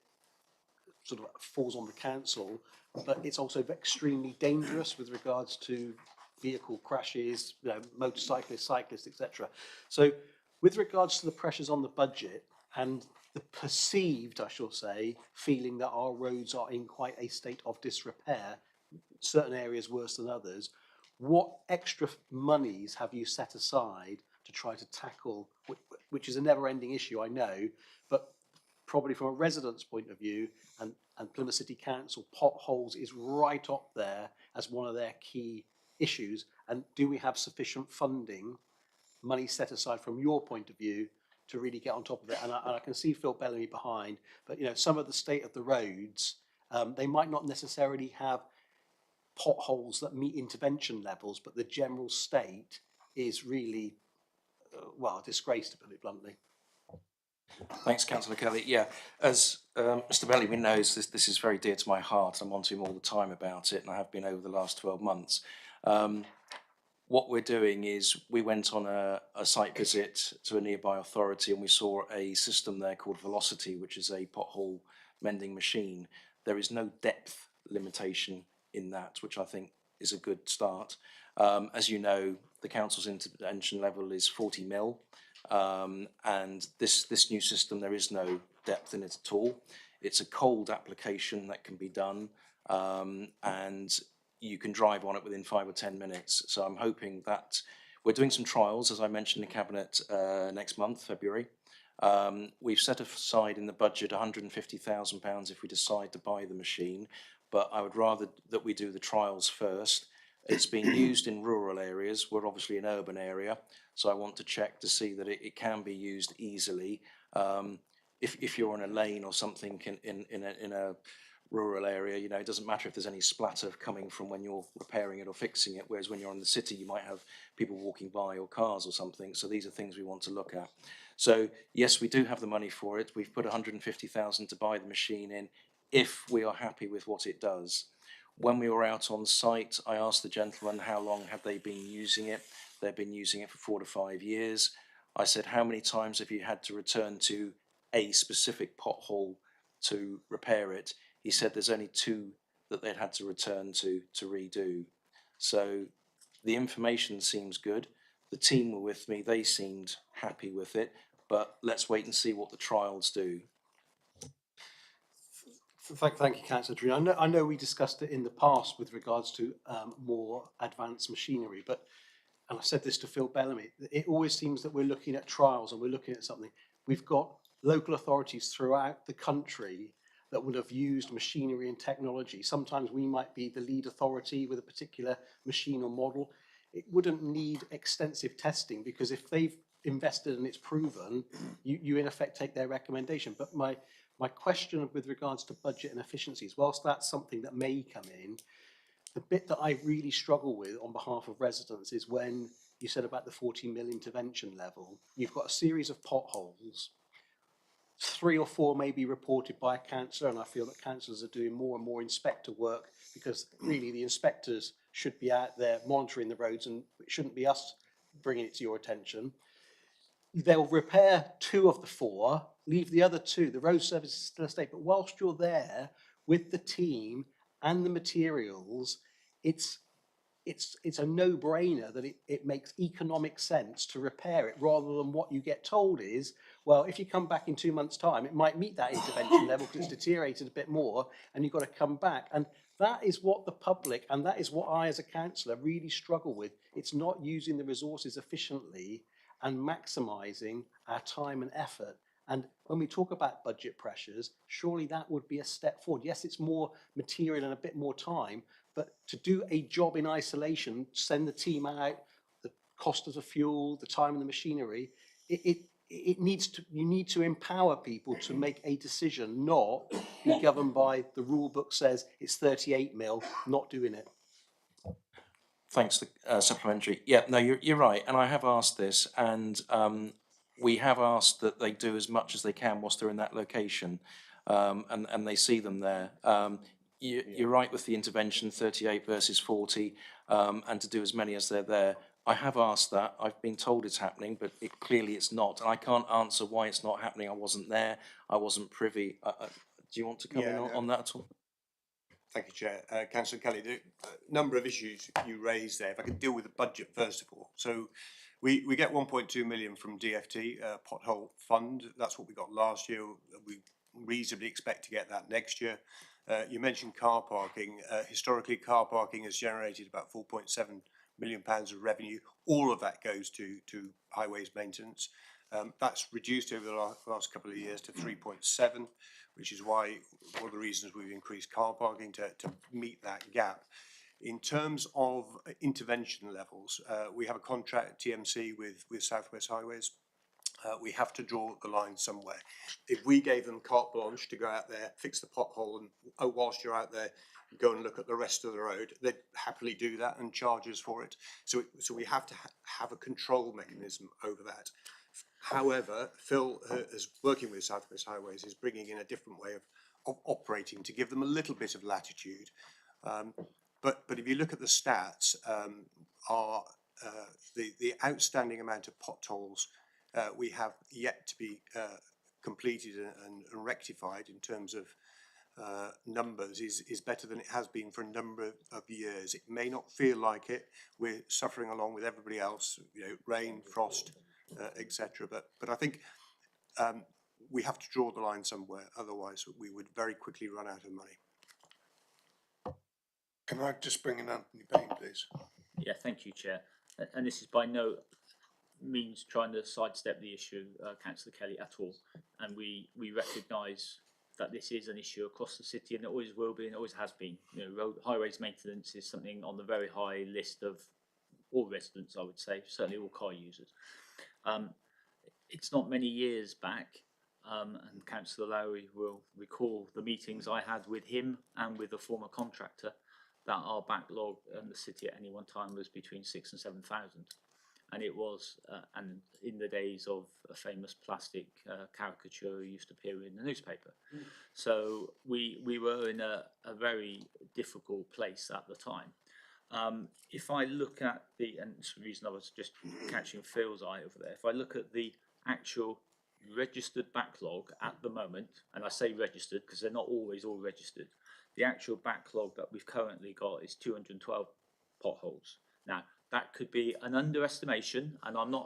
sort of falls on the council, but it's also extremely dangerous with regards to vehicle crashes, motorcyclists, cyclists, etc. So with regards to the pressures on the budget and the perceived, I shall say, feeling that our roads are in quite a state of disrepair, certain areas worse than others, what extra monies have you set aside to try to tackle, which is a never-ending issue, I know, but probably from a resident's point of view and Plymouth City Council, potholes is right up there as one of their key issues. And do we have sufficient funding, money set aside from your point of view to really get on top of it? And I can see Phil Bellamy behind, but some of the state of the roads, they might not necessarily have potholes that meet intervention levels, but the general state is really, well, a disgrace, to put it bluntly. Thanks, Councillor Kelly. Yeah, as Mr. Bellamy knows, this is very dear to my heart. I'm on to him all the time about it, and I have been over the last 12 months. What we're doing is we went on a site visit to a nearby authority and we saw a system there called Velocity, which is a pothole mending machine. There is no depth limitation in that, which I think is a good start. As you know, the council's intervention level is 40 mil, and this new system, there is no depth in it at all. It's a cold application that can be done, and you can drive on it within 5 or 10 minutes. So I'm hoping that we're doing some trials, as I mentioned in Cabinet, next month, February. We've set aside in the budget £150,000 if we decide to buy the machine, but I would rather that we do the trials first. It's been used in rural areas. We're obviously an urban area, so I want to check to see that it can be used easily. If you're in a lane or something in a rural area, it doesn't matter if there's any splatter coming from when you're repairing it or fixing it, whereas when you're in the city you might have people walking by or cars or something. So these are things we want to look at. So yes, we do have the money for it. We've put 150,000 to buy the machine in if we are happy with what it does. When we were out on site, I asked the gentleman how long have they been using it. They've been using it for 4 to 5 years. I said, how many times have you had to return to a specific pothole to repair it? he said there's only 2 that they'd had to return to redo. So the information seems good. The team were with me, they seemed happy with it, but let's wait and see what the trials do. Thank you, Councillor Tree. I know we discussed it in the past with regards to more advanced machinery, but, and I said this to Phil Bellamy, it always seems that we're looking at trials and we're looking at something. We've got local authorities throughout the country that would have used machinery and technology. Sometimes we might be the lead authority with a particular machine or model. It wouldn't need extensive testing, because if they've invested and it's proven, you in effect take their recommendation. But my question with regards to budget and efficiencies, whilst that's something that may come in, the bit that I really struggle with on behalf of residents is when you said about the 40 mil intervention level, you've got a series of potholes. 3 or 4 may be reported by a councillor, and I feel that councillors are doing more and more inspector work, because really the inspectors should be out there monitoring the roads, and it shouldn't be us bringing it to your attention. They'll repair 2 of the 4, leave the other 2. The road service is still a state, but whilst you're there with the team and the materials, it's a no-brainer that it makes economic sense to repair it, rather than what you get told is, well, if you come back in 2 months' time, it might meet that intervention level because it's deteriorated a bit more and you've got to come back. And that is what the public, and that is what I as a councillor really struggle with. It's not using the resources efficiently and maximising our time and effort. And when we talk about budget pressures, surely that would be a step forward. Yes, it's more material and a bit more time, but to do a job in isolation, send the team out, the cost of the fuel, the time and the machinery, it needs to, you need to empower people to make a decision, not be governed by the rule book says it's 38 mil, not doing it. Thanks, the supplementary. Yeah, no, you're right, and I have asked this, and we have asked that they do as much as they can whilst they're in that location, and they see them there. You're right with the intervention, 38 versus 40, and to do as many as they're there. I have asked that. I've been told it's happening, but clearly it's not, and I can't answer why it's not happening. I wasn't there. I wasn't privy. Do you want to come in on that at all? Thank you, Chair. Councillor Kelly, the number of issues you raised there, if I could deal with the budget first of all. So we get 1.2 million from DFT, pothole fund. That's what we got last year. We reasonably expect to get that next year. You mentioned car parking. Historically, car parking has generated about £4.7 million of revenue. All of that goes to highways maintenance. That's reduced over the last couple of years to 3.7, which is why one of the reasons we've increased car parking to meet that gap. In terms of intervention levels, we have a contract TMC with South West Highways. We have to draw the line somewhere. If we gave them carte blanche to go out there, fix the pothole, and whilst you're out there, go and look at the rest of the road, they'd happily do that and charge us for it. So we have to have a control mechanism over that. However, Phil is working with South West Highways, is bringing in a different way of operating to give them a little bit of latitude. But if you look at the stats, the outstanding amount of potholes we have yet to be completed and rectified in terms of numbers is better than it has been for a number of years. It may not feel like it. We're suffering along with everybody else, rain, frost, etc. But I think we have to draw the line somewhere. Otherwise, we would very quickly run out of money. Can I just bring in Anthony Payne, please? Yeah, thank you, Chair. And this is by no means trying to sidestep the issue, Councillor Kelly, at all. And we recognise that this is an issue across the city, and it always will be, and it always has been. Highways maintenance is something on the very high list of all residents, I would say, certainly all car users. It's not many years back, and Councillor Lowry will recall the meetings I had with him and with a former contractor, that our backlog in the city at any one time was between 6,000 and 7,000. And it was, and in the days of a famous plastic caricature who used to appear in the newspaper. So we were in a very difficult place at the time. If I look at and it's the reason I was just catching Phil's eye over there, if I look at the actual registered backlog at the moment, and I say registered because they're not always all registered. The actual backlog that we've currently got is 212 potholes. Now, that could be an underestimation, and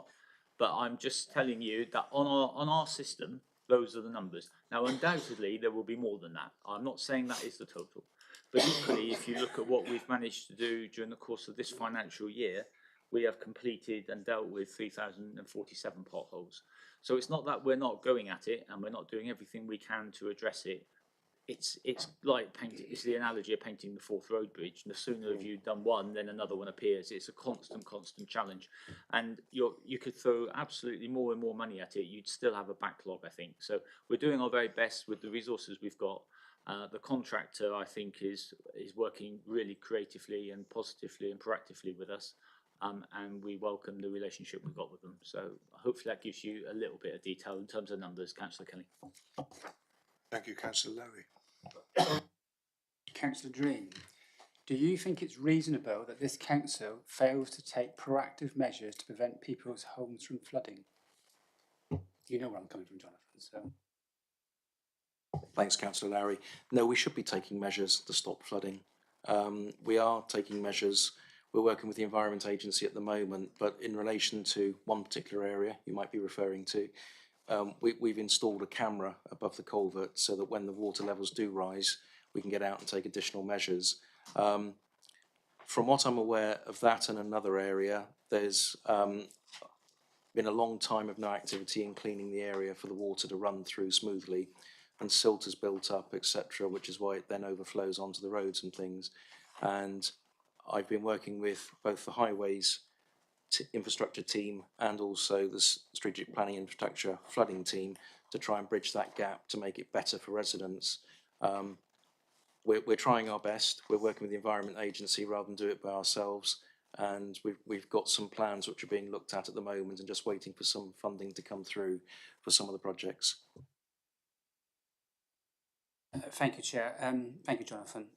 but I'm just telling you that on our system, those are the numbers. Now, undoubtedly, there will be more than that. I'm not saying that is the total. But equally, if you look at what we've managed to do during the course of this financial year, we have completed and dealt with 3,047 potholes. So it's not that we're not going at it and we're not doing everything we can to address it. It's like painting. It's the analogy of painting the Forth Road Bridge. And the sooner you've done one, then another one appears. It's a constant challenge. And you could throw absolutely more and more money at it. You'd still have a backlog, I think. So we're doing our very best with the resources we've got. The contractor, I think, is working really creatively and positively and proactively with us. And we welcome the relationship we've got with them. So hopefully that gives you a little bit of detail in terms of numbers, Councillor Kelly. Thank you, Councillor Lowry. Councillor Dream, do you think it's reasonable that this council fails to take proactive measures to prevent people's homes from flooding? You know where I'm coming from, Jonathan, so. Thanks, Councillor Lowry. No, we should be taking measures to stop flooding. We are taking measures. We're working with the Environment Agency at the moment, but in relation to one particular area you might be referring to, we've installed a camera above the culvert so that when the water levels do rise, we can get out and take additional measures. From what I'm aware of that and another area, there's been a long time of no activity in cleaning the area for the water to run through smoothly, and silt has built up, etc., which is why it then overflows onto the roads and things. And I've been working with both the highways infrastructure team and also the strategic planning infrastructure flooding team to try and bridge that gap to make it better for residents. We're trying our best. We're working with the Environment Agency rather than do it by ourselves, and we've got some plans which are being looked at the moment and just waiting for some funding to come through for some of the projects. Thank you, Chair. Thank you, Jonathan.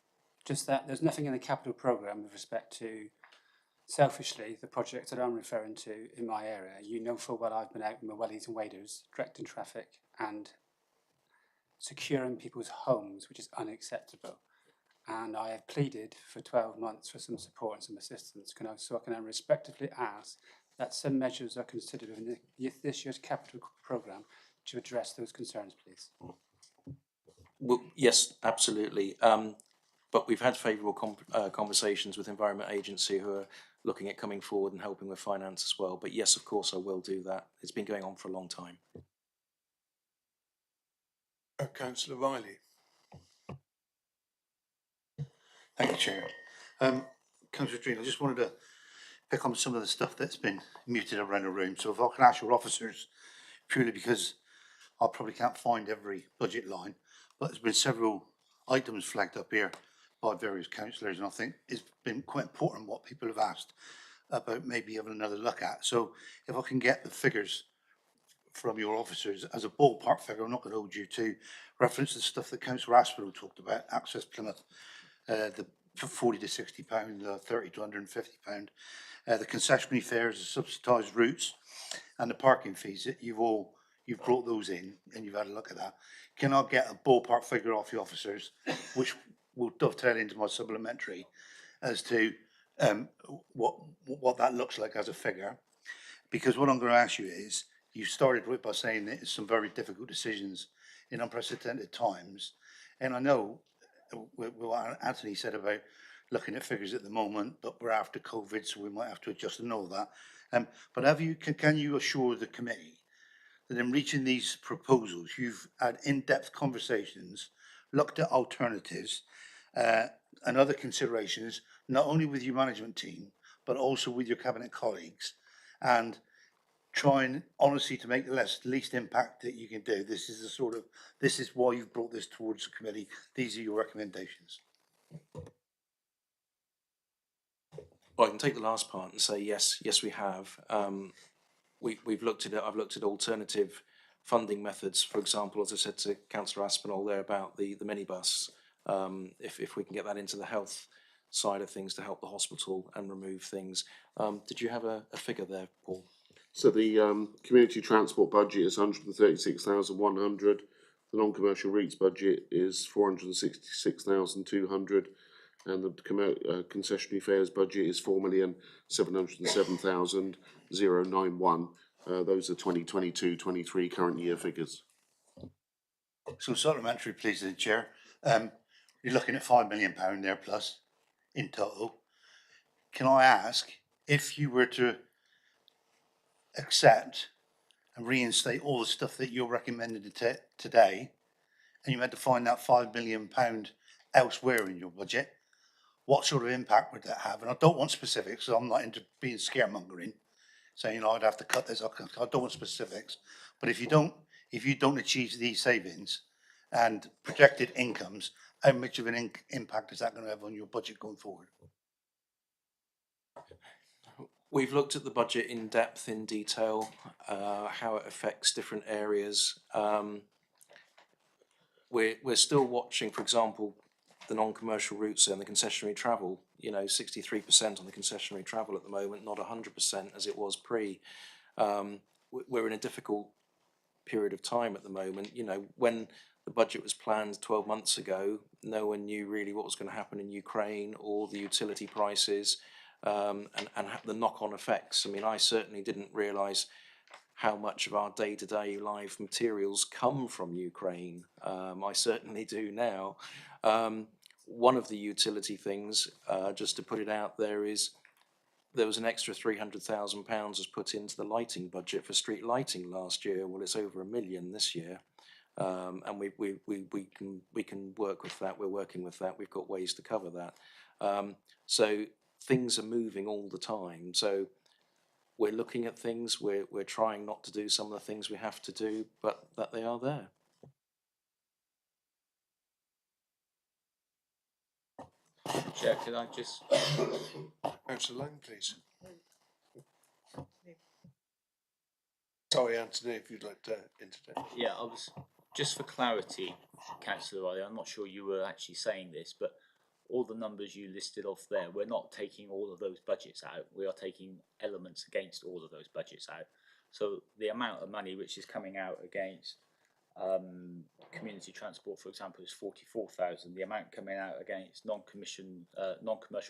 Just that there's nothing in the capital programme with respect to, selfishly, the projects that I'm referring to in my area. You know full well I've been out with my wellies and waders, directing traffic and securing people's homes, which is unacceptable. And I have pleaded for 12 months for some support and some assistance. So I can respectively ask that some measures are considered within this year's capital programme to address those concerns, please. Well, yes, absolutely. But we've had favourable conversations with Environment Agency who are looking at coming forward and helping with finance as well. But yes, of course, I will do that. It's been going on for a long time. Councillor Riley. Thank you, Chair. Councillor Dream, I just wanted to pick on some of the stuff that's been muted around the room. So if I can ask your officers, purely because I probably can't find every budget line, but there's been several items flagged up here by various councillors, and I think it's been quite important what people have asked about maybe having another look at. So if I can get the figures from your officers as a ballpark figure, I'm not going to hold you to reference the stuff that Councillor Aspinall talked about, Access Plymouth, the £40 to £60, 30 to £150, the concessionary fares, the subsidised routes, and the parking fees. You've brought those in and you've had a look at that. Can I get a ballpark figure off the officers, which will dovetail into my supplementary, as to what that looks like as a figure? Because what I'm going to ask you is, you started with by saying that it's some very difficult decisions in unprecedented times, and I know what Anthony said about looking at figures at the moment, but we're after COVID, so we might have to adjust and all that. But can you assure the committee that in reaching these proposals, you've had in-depth conversations, looked at alternatives and other considerations, not only with your management team, but also with your cabinet colleagues, and trying honestly to make the least impact that you can do? This is why you've brought this towards the committee. These are your recommendations. Well, I can take the last part and say yes, we have. We've looked at it. I've looked at alternative funding methods. For example, as I said to Councillor Aspinall there about the minibus, if we can get that into the health side of things to help the hospital and remove things. Did you have a figure there, Paul? So the community transport budget is 136,100. The non-commercial routes budget is 466,200, and the concessionary fares budget is 4,707,091. Those are 2022-23 current year figures. So supplementary, please, to the chair. You're looking at £5 million there plus in total. Can I ask if you were to accept and reinstate all the stuff that you're recommending today, and you had to find that £5 million elsewhere in your budget, what sort of impact would that have? And I don't want specifics, so I'm not into being scaremongering, saying I'd have to cut this. I don't want specifics. But if you don't achieve these savings and projected incomes, how much of an impact is that going to have on your budget going forward? We've looked at the budget in depth, in detail, how it affects different areas. We're still watching, for example, the non-commercial routes and the concessionary travel. 63% on the concessionary travel at the moment, not 100% as it was pre. We're in a difficult period of time at the moment. When the budget was planned 12 months ago, no one knew really what was going to happen in Ukraine or the utility prices. And the knock-on effects. I mean, I certainly didn't realise how much of our day-to-day live materials come from Ukraine. I certainly do now. One of the utility things, just to put it out there, is there was an extra £300,000 was put into the lighting budget for street lighting last year. Well, it's over £1 million this year. And we can work with that. We're working with that. We've got ways to cover that. So things are moving all the time. So we're looking at things. We're trying not to do some of the things we have to do, but that they are there. Chair, could I just... Councillor Lang, please. Sorry, Anthony, if you'd like to interject. Yeah, I was just for clarity, Councillor Riley. I'm not sure you were actually saying this, but all the numbers you listed off there, we're not taking all of those budgets out. We are taking elements against all of those budgets out. So the amount of money which is coming out against community transport, for example, is 44,000. The amount coming out against non-commercial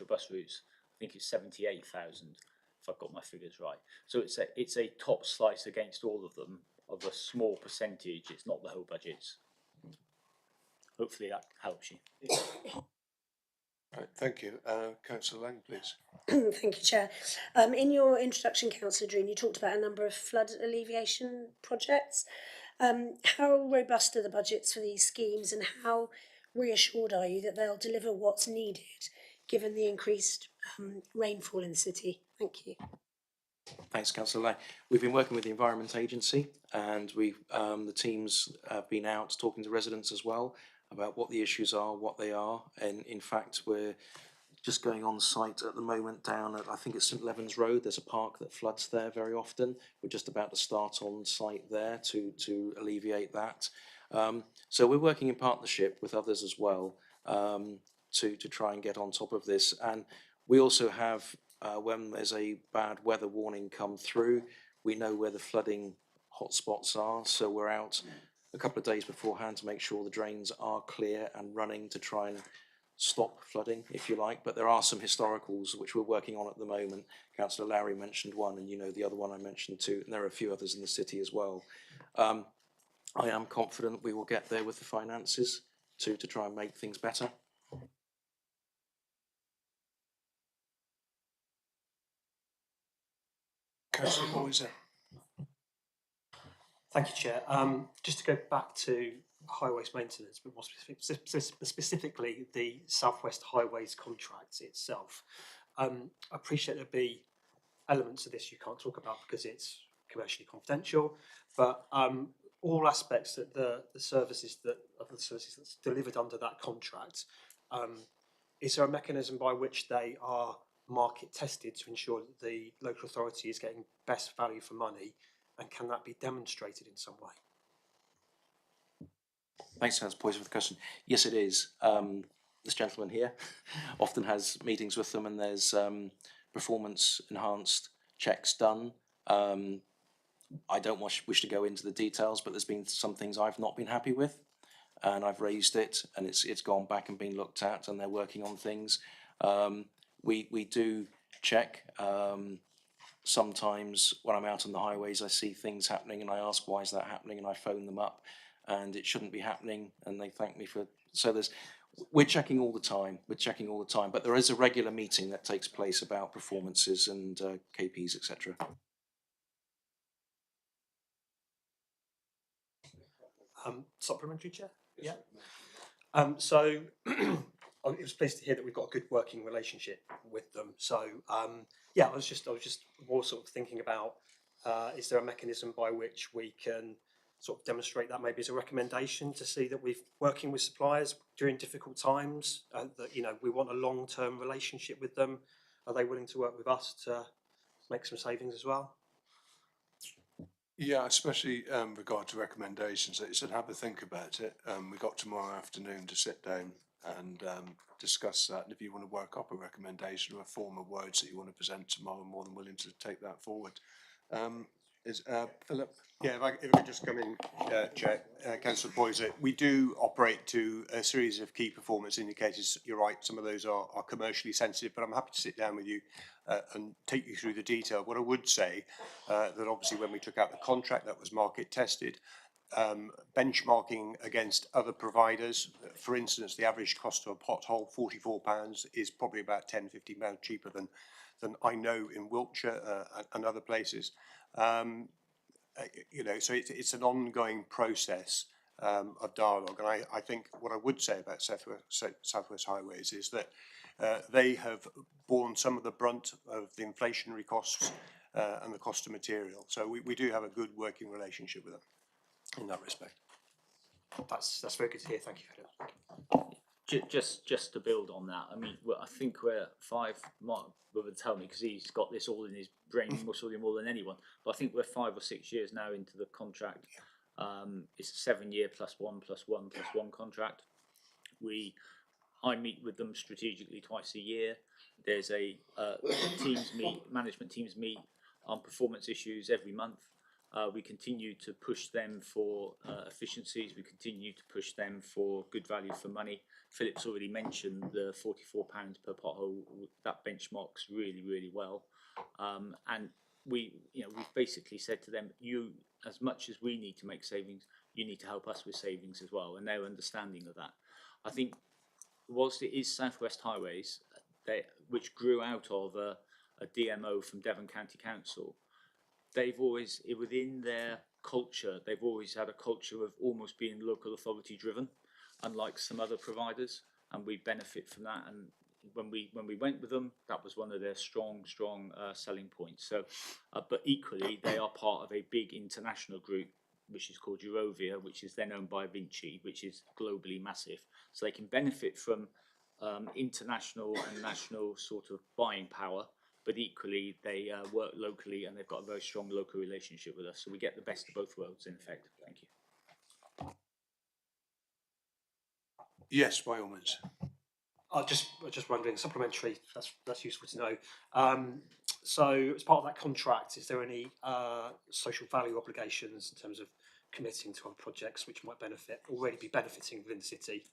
bus routes, I think, is 78,000. If I've got my figures right. So it's a top slice against all of them of a small percentage. It's not the whole budgets. Hopefully that helps you. Right, thank you. Councillor Lang, please. Thank you, Chair. In your introduction, Councillor Drean, you talked about a number of flood alleviation projects. How robust are the budgets for these schemes, and how reassured are you that they'll deliver what's needed given the increased rainfall in the city? Thank you. Thanks, Councillor Lang. We've been working with the Environment Agency, and the teams have been out talking to residents as well about what the issues are, what they are. And in fact, we're just going on site at the moment down at, I think it's St Leven's Road. There's a park that floods there very often. We're just about to start on site there to alleviate that. So we're working in partnership with others as well to try and get on top of this. And we also have, when there's a bad weather warning come through, we know where the flooding hotspots are. So we're out a couple of days beforehand to make sure the drains are clear and running to try and stop flooding, if you like. But there are some historicals which we're working on at the moment. Councillor Lowry mentioned one, and the other one I mentioned too, and there are a few others in the city as well. I am confident we will get there with the finances to try and make things better. Councillor Boyser. Thank you, Chair. Just to go back to highways maintenance, but more specifically the South West Highways contract itself. I appreciate there'll be elements of this you can't talk about because it's commercially confidential, but all aspects that the services that's delivered under that contract, is there a mechanism by which they are market tested to ensure that the local authority is getting best value for money, and can that be demonstrated in some way? Thanks, Councillor Poyser, for the question. Yes, it is. This gentleman here often has meetings with them, and there's performance enhanced checks done. I don't wish to go into the details, but there's been some things I've not been happy with, and I've raised it, and it's gone back and been looked at, and they're working on things. We do check. Sometimes when I'm out on the highways, I see things happening, and I ask why is that happening, and I phone them up, and it shouldn't be happening, and they thank me for. So we're checking all the time. We're checking all the time, but there is a regular meeting that takes place about performances and KPs, etc. Supplementary, Chair? Yeah. So I was pleased to hear that we've got a good working relationship with them. So yeah, I was just more sort of thinking about is there a mechanism by which we can sort of demonstrate that maybe as a recommendation to see that we're working with suppliers during difficult times, that, you know, we want a long-term relationship with them. Are they willing to work with us to make some savings as well? Yeah, especially regard to recommendations. They said have a think about it. We got tomorrow afternoon to sit down and discuss that. And if you want to work up a recommendation or a form of words that you want to present tomorrow, I'm more than willing to take that forward. Philip? Yeah, if I could just come in, Chair, Councillor Boyser, we do operate to a series of key performance indicators. You're right, some of those are commercially sensitive, but I'm happy to sit down with you and take you through the detail. What I would say, that obviously when we took out the contract, that was market tested, benchmarking against other providers. For instance, the average cost of a pothole, £44, is probably about £10–15 cheaper than I know in Wiltshire and other places. You know, so it's an ongoing process of dialogue. And I think what I would say about Southwest Highways is that they have borne some of the brunt of the inflationary costs and the cost of material. So we do have a good working relationship with them in that respect. That's very good to hear. Thank you, Philip. Just to build on that, I mean, I think we're Mark would tell me because he's got this all in his brain more than anyone. But I think we're 5 or 6 years now into the contract. It's a 7-year +1+1+1 contract. I meet with them strategically twice a year. There's a management teams meet on performance issues every month. We continue to push them for efficiencies. We continue to push them for good value for money. Philip's already mentioned the £44 per pothole. That benchmarks really, really well. And we've basically said to them, you, as much as we need to make savings, you need to help us with savings as well. And they're understanding of that. I think whilst it is Southwest Highways, which grew out of a DMO from Devon County Council, they've always, within their culture, they've always had a culture of almost being local authority driven, unlike some other providers, and we benefit from that. And when we went with them, that was one of their strong selling points. So, but equally, they are part of a big international group, which is called Eurovia, which is then owned by Vinci, which is globally massive. So they can benefit from international and national sort of buying power, but equally they work locally and they've got a very strong local relationship with us. So we get the best of both worlds, in effect. Thank you. Yes, by all means. I was just wondering, supplementary, that's useful to know. So as part of that contract, is there any social value obligations in terms of committing to other projects which might already be benefiting within the city?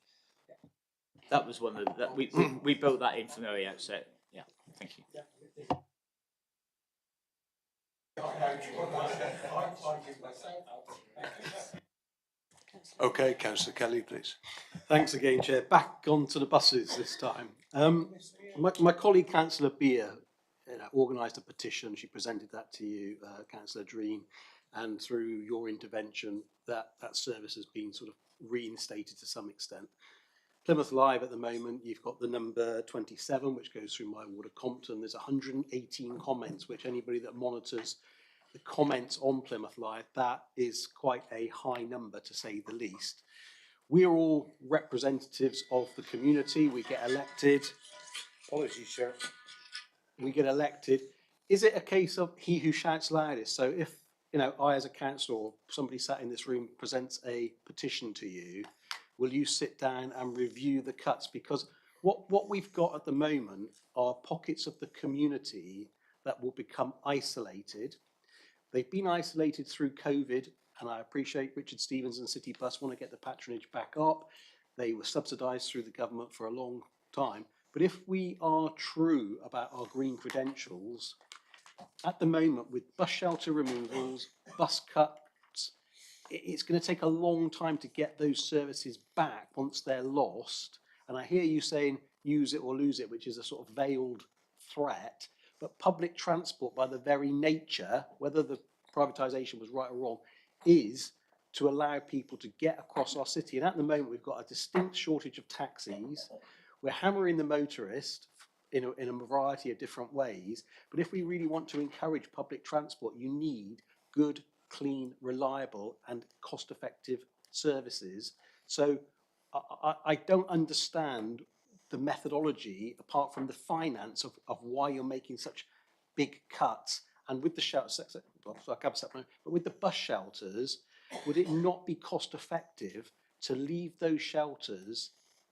That was one of that we built that in from the very outset. Yeah, thank you. Okay, Councillor Kelly, please. Thanks again, Chair. Back onto the buses this time. My colleague, Councillor Beer, organised a petition. She presented that to you, Councillor Dreen, and through your intervention, that service has been sort of reinstated to some extent. Plymouth Live at the moment, you've got the number 27, which goes through my ward of Compton. There's 118 comments, which anybody that monitors the comments on Plymouth Live, that is quite a high number to say the least. We are all representatives of the community. We get elected. Apologies, sir. We get elected. Is it a case of he who shouts loudest? So if, you know, I as a councillor or somebody sat in this room presents a petition to you, will you sit down and review the cuts? Because what we've got at the moment are pockets of the community that will become isolated. They've been isolated through COVID, and I appreciate Richard Stevens and City Bus want to get the patronage back up. They were subsidised through the government for a long time. But if we are true about our green credentials, at the moment with bus shelter removals, bus cuts, it's going to take a long time to get those services back once they're lost. And I hear you saying use it or lose it, which is a sort of veiled threat. But public transport, by the very nature, whether the privatisation was right or wrong, is to allow people to get across our city. And at the moment, we've got a distinct shortage of taxis. We're hammering the motorist in a variety of different ways. But if we really want to encourage public transport, you need good, clean, reliable and cost-effective services. So I don't understand the methodology apart from the finance of why you're making such big cuts. And with the shelters, but with the bus shelters, would it not be cost effective to leave those shelters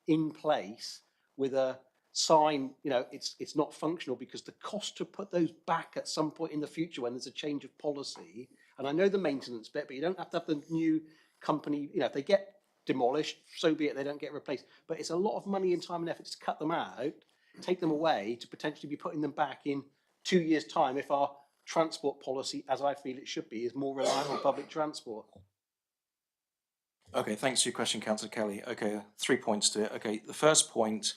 in place with a sign, you know, it's not functional, because the cost to put those back at some point in the future when there's a change of policy, and I know the maintenance bit, but you don't have to have the new company, you know, if they get demolished, so be it, they don't get replaced. But it's a lot of money and time and effort to cut them out, take them away, to potentially be putting them back in 2 years' time if our transport policy, as I feel it should be, is more reliant on public transport. Okay, thanks for your question, Councillor Kelly. Okay, 3 points to it. Okay, the first point,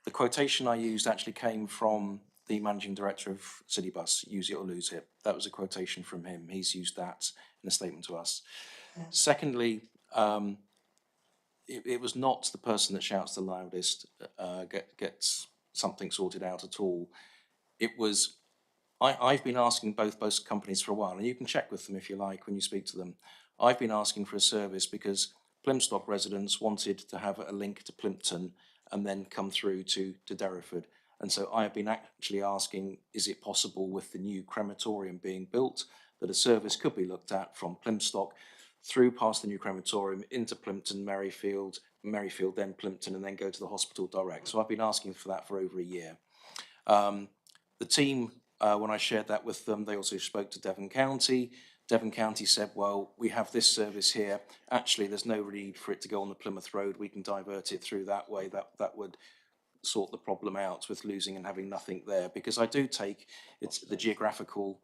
the quotation I used actually came from the Managing Director of City Bus, use it or lose it. That was a quotation from him. He's used that in a statement to us. Secondly, it was not the person that shouts the loudest gets something sorted out at all. It was, I've been asking both companies for a while, and you can check with them if you like when you speak to them. I've been asking for a service because Plymstock residents wanted to have a link to Plympton and then come through to Derriford. And so I have been actually asking, is it possible with the new crematorium being built that a service could be looked at from Plymstock through past the new crematorium into Plympton, Merrifield, then Plympton, and then go to the hospital direct. So I've been asking for that for over a year. The team, when I shared that with them, they also spoke to Devon County. Devon County said, well, we have this service here. Actually, there's no need for it to go on the Plymouth Road. We can divert it through that way. That would sort the problem out with losing and having nothing there. Because I do take it's the geographical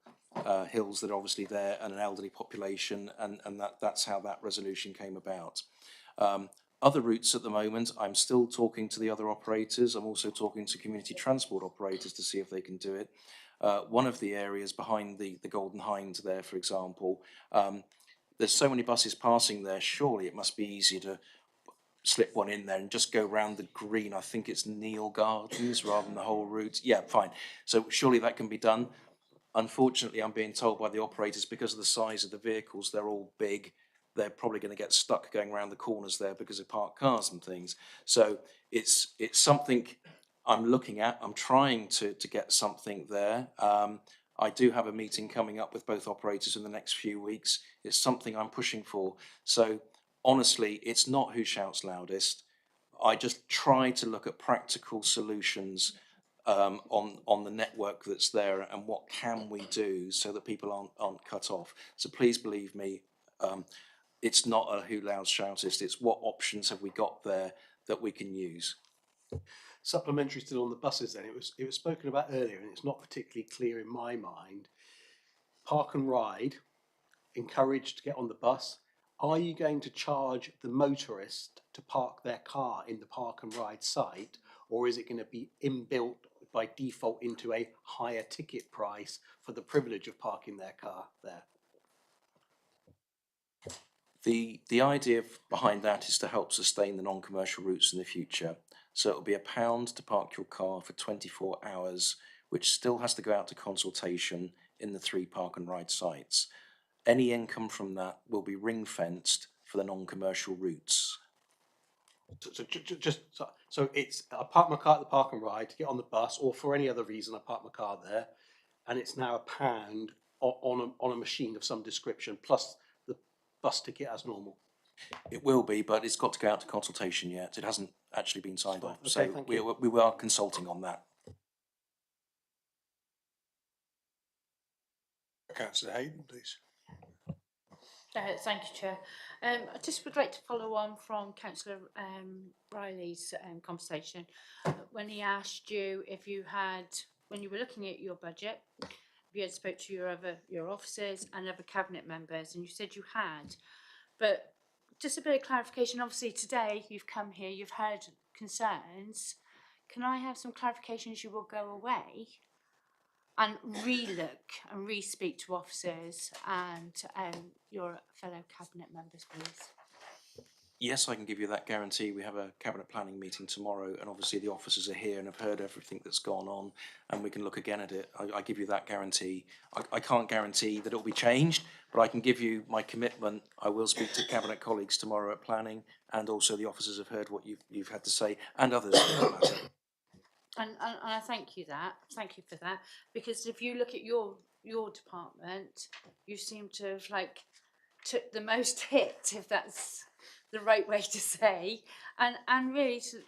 hills that are obviously there and an elderly population, and that's how that resolution came about. Other routes at the moment, I'm still talking to the other operators. I'm also talking to community transport operators to see if they can do it. One of the areas behind the Golden Hind there, for example, there's so many buses passing there, surely it must be easier to slip one in there and just go round the green. I think it's Neil Gardens rather than the whole route. Yeah, fine. So surely that can be done. Unfortunately, I'm being told by the operators, because of the size of the vehicles, they're all big, they're probably going to get stuck going around the corners there because of parked cars and things. So it's something I'm looking at. I'm trying to get something there. I do have a meeting coming up with both operators in the next few weeks. It's something I'm pushing for. So honestly, it's not who shouts loudest. I just try to look at practical solutions on the network that's there, and what can we do so that people aren't cut off. So please believe me, it's not a who loud shoutest, it's what options have we got there that we can use. Supplementary still on the buses then, it was spoken about earlier, and it's not particularly clear in my mind. Park and ride, encouraged to get on the bus. Are you going to charge the motorist to park their car in the park and ride site, or is it going to be inbuilt by default into a higher ticket price for the privilege of parking their car there? The idea behind that is to help sustain the non-commercial routes in the future. So it'll be £1 to park your car for 24 hours, which still has to go out to consultation in the 3 park and ride sites. Any income from that will be ring-fenced for the non-commercial routes. So it's, I park my car at the park and ride to get on the bus, or for any other reason I park my car there, and it's now £1 on a machine of some description plus the bus ticket as normal. It will be, but it's got to go out to consultation yet. It hasn't actually been signed off. Okay, so thank you. we are consulting on that. Councillor Hayden, please. Thank you, Chair. I just would like to follow on from Councillor Riley's conversation when he asked you if you had, when you were looking at your budget, if you had spoke to your officers and other cabinet members, and you said you had, but just a bit of clarification. Obviously, today you've come here, you've heard concerns. Can I have some clarification as you will go away? And re-look and re-speak to officers and your fellow cabinet members, please. Yes, I can give you that guarantee. We have a cabinet planning meeting tomorrow, and obviously the officers are here and have heard everything that's gone on, and we can look again at it. I give you that guarantee. I can't guarantee that it will be changed, but I can give you my commitment. I will speak to cabinet colleagues tomorrow at planning, and also the officers have heard what you've had to say, and others for that matter. And I thank you for that, because if you look at your department, you seem to have took the most hit, if that's the right way to say, and really to,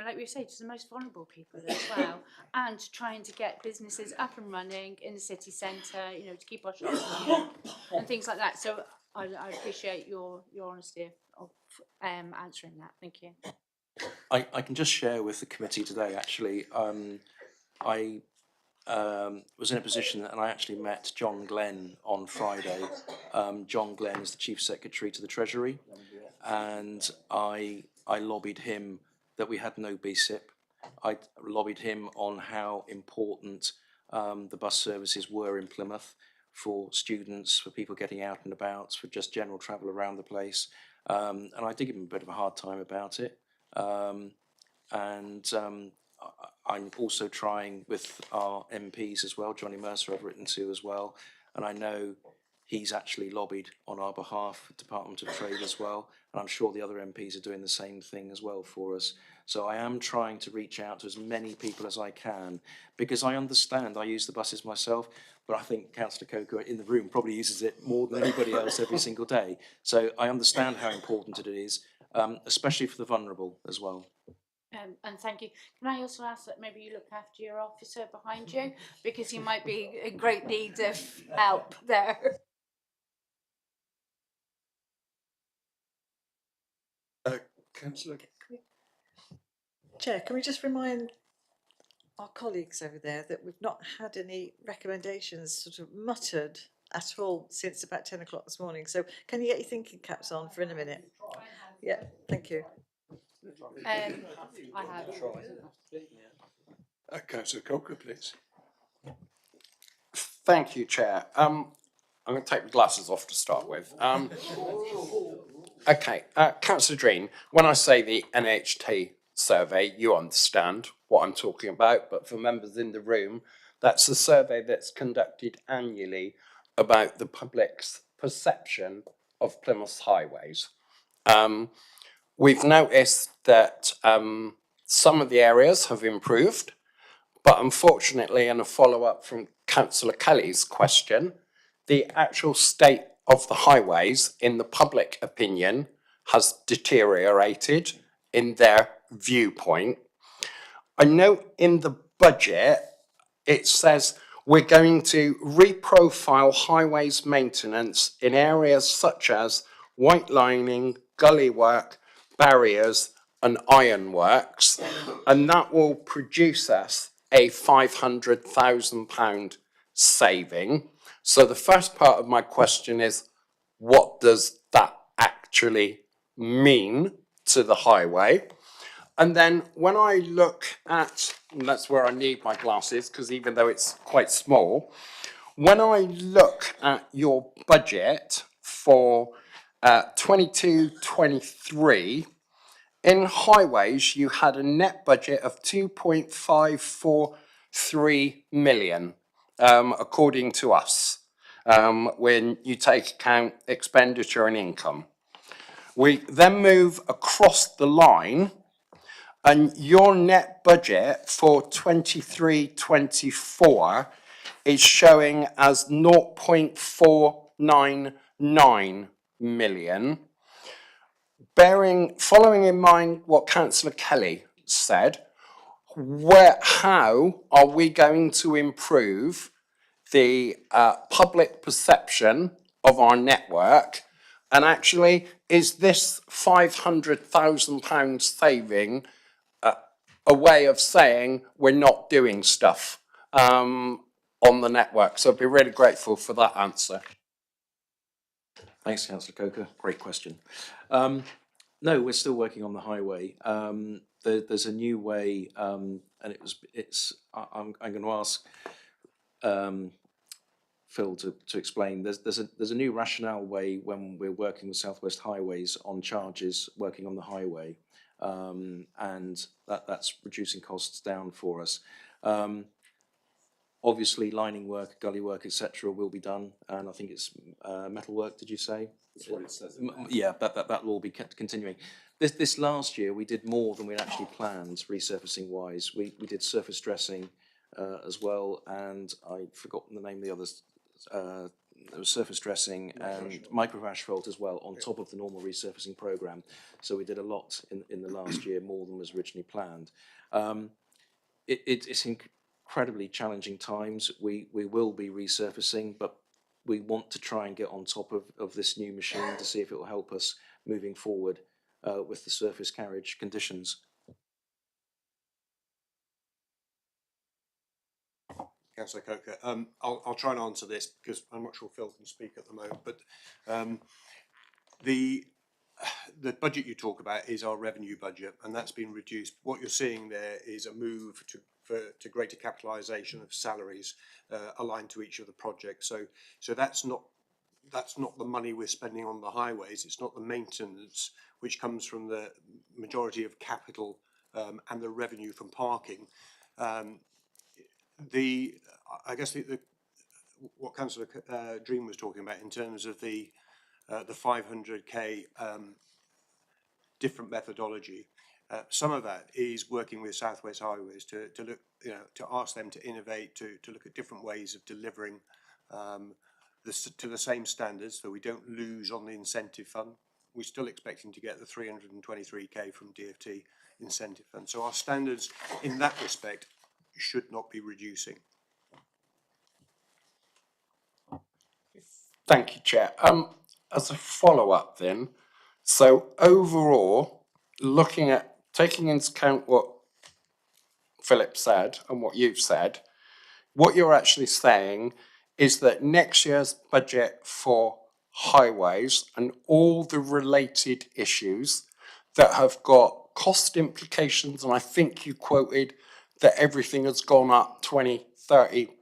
like we say, to the most vulnerable people as well, and trying to get businesses up and running in the city centre, to keep our shops running and things like that. So I appreciate your honesty of answering that. Thank you. I can just share with the committee today, actually, I was in a position and I actually met John Glenn on Friday. John Glenn is the Chief Secretary to the Treasury, and I lobbied him that we had no BSIP. I lobbied him on how important the bus services were in Plymouth for students, for people getting out and about, for just general travel around the place. And I did give him a bit of a hard time about it. I'm also trying with our MPs as well. Johnny Mercer I've written to as well, and I know he's actually lobbied on our behalf, Department of Trade as well, and I'm sure the other MPs are doing the same thing as well for us. So I am trying to reach out to as many people as I can, because I understand I use the buses myself, but I think Councillor Coker in the room probably uses it more than anybody else every single day. So I understand how important it is, especially for the vulnerable as well. And thank you. Can I also ask that maybe you look after your officer behind you, because he might be in great need of help there. Councillor. Chair, can we just remind our colleagues over there that we've not had any recommendations sort of muttered at all since about 10 o'clock this morning. So can you get your thinking caps on for in a minute? Yeah, thank you. I have. Councillor Coker, please. Thank you, Chair. I'm going to take my glasses off to start with. Okay, Councillor Dreen, when I say the NHT survey, you understand what I'm talking about, but for members in the room, that's a survey that's conducted annually about the public's perception of Plymouth highways. We've noticed that some of the areas have improved, but unfortunately, in a follow-up from Councillor Kelly's question, the actual state of the highways, in the public opinion, has deteriorated in their viewpoint. I note in the budget, it says we're going to reprofile highways maintenance in areas such as white lining, gully work, barriers and ironworks, and that will produce us a £500,000 saving. So the first part of my question is, what does that actually mean to the highway? And then when I look at, and that's where I need my glasses, because even though it's quite small, when I look at your budget for 22-23, in highways, you had a net budget of 2.543 million, according to us, when you take account expenditure and income. We then move across the line, and your net budget for 23-24 is showing as 0.499 million. Following in mind what Councillor Kelly said, how are we going to improve the public perception of our network And actually, is this £500,000 saving a way of saying we're not doing stuff on the network? So I'd be really grateful for that answer. Thanks, Councillor Coker. Great question. No, we're still working on the highway. There's a new way, and I'm going to ask Phil to explain. There's a new rationale way when we're working with South West Highways on charges working on the highway, and that's reducing costs down for us. Obviously, lining work, gully work, etc., will be done, and I think it's metal work. Did you say? That's what it says. Yeah, that will be continuing. This last year, we did more than we'd actually planned, resurfacing wise. We did surface dressing as well, and I've forgotten the name of the others. There was surface dressing and micro asphalt as well on top of the normal resurfacing program. So we did a lot in the last year, more than was originally planned. It's incredibly challenging times. We will be resurfacing, but we want to try and get on top of this new machine to see if it will help us moving forward with the surface carriage conditions. Councillor Coker, I'll try and answer this because I'm not sure Phil can speak at the moment, but the budget you talk about is our revenue budget, and that's been reduced. What you're seeing there is a move to greater capitalisation of salaries aligned to each of the projects. So that's not the money we're spending on the highways. It's not the maintenance, which comes from the majority of capital and the revenue from parking. I guess what Councillor Dream was talking about in terms of the 500k different methodology. Some of that is working with South West Highways to look, to ask them to innovate, to look at different ways of delivering to the same standards, so we don't lose on the incentive fund. We're still expecting to get the 323k from DFT incentive fund. So our standards in that respect should not be reducing. Thank you, Chair. As a follow-up then, so overall, taking into account what Philip said and what you've said, what you're actually saying is that next year's budget for highways and all the related issues that have got cost implications, and I think you quoted that everything has gone up 20-30%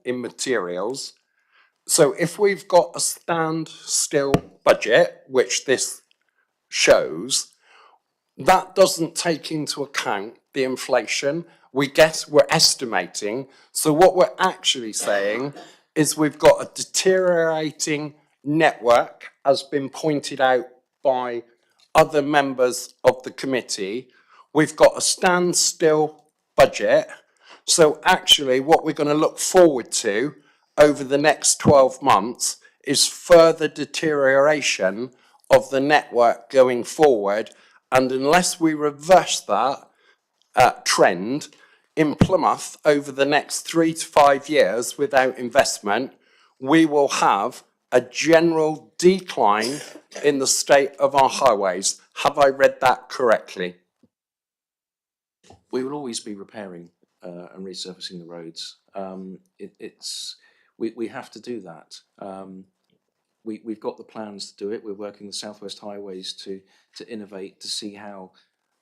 in materials. So if we've got a standstill budget, which this shows, that doesn't take into account the inflation. We're estimating. So what we're actually saying is we've got a deteriorating network, as been pointed out by other members of the committee. We've got a standstill budget. So actually what we're going to look forward to over the next 12 months is further deterioration of the network going forward. And unless we reverse that trend in Plymouth over the next 3 to 5 years without investment, we will have a general decline in the state of our highways. Have I read that correctly? We will always be repairing and resurfacing the roads. We have to do that. We've got the plans to do it. We're working with South West Highways to innovate, to see how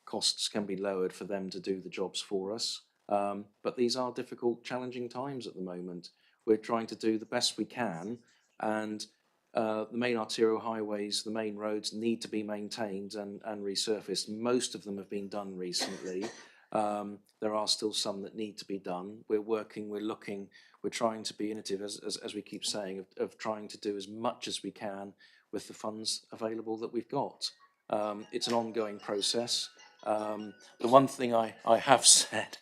costs can be lowered for them to do the jobs for us. But these are difficult, challenging times at the moment. We're trying to do the best we can, and the main arterial highways, the main roads need to be maintained and resurfaced. Most of them have been done recently. There are still some that need to be done. We're working, we're looking, we're trying to be innovative, as we keep saying, of trying to do as much as we can with the funds available that we've got. It's an ongoing process. The one thing I have said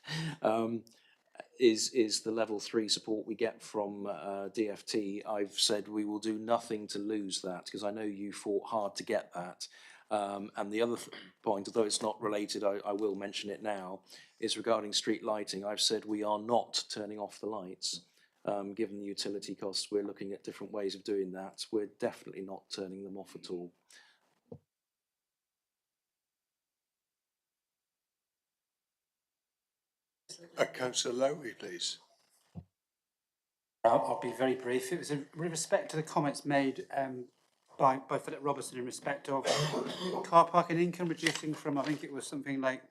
is the level 3 support we get from DFT. I've said we will do nothing to lose that, because I know you fought hard to get that. And the other point, although it's not related, I will mention it now, is regarding street lighting. I've said we are not turning off the lights. Given the utility costs, we're looking at different ways of doing that. We're definitely not turning them off at all. Councillor Lowry, please. I'll be very brief. It was with respect to the comments made by Philip Robertson in respect of car parking income reducing from, I think it was something like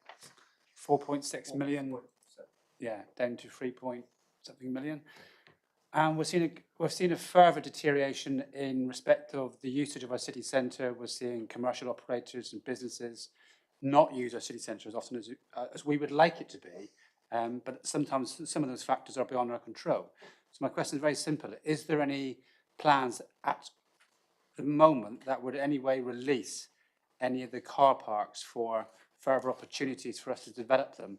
4.6 million, yeah, down to 3 point something million. And we've seen a further deterioration in respect of the usage of our city centre. We're seeing commercial operators and businesses not use our city centre as often as we would like it to be. But sometimes some of those factors are beyond our control. So my question is very simple. Is there any plans at the moment that would in any way release any of the car parks for further opportunities for us to develop them,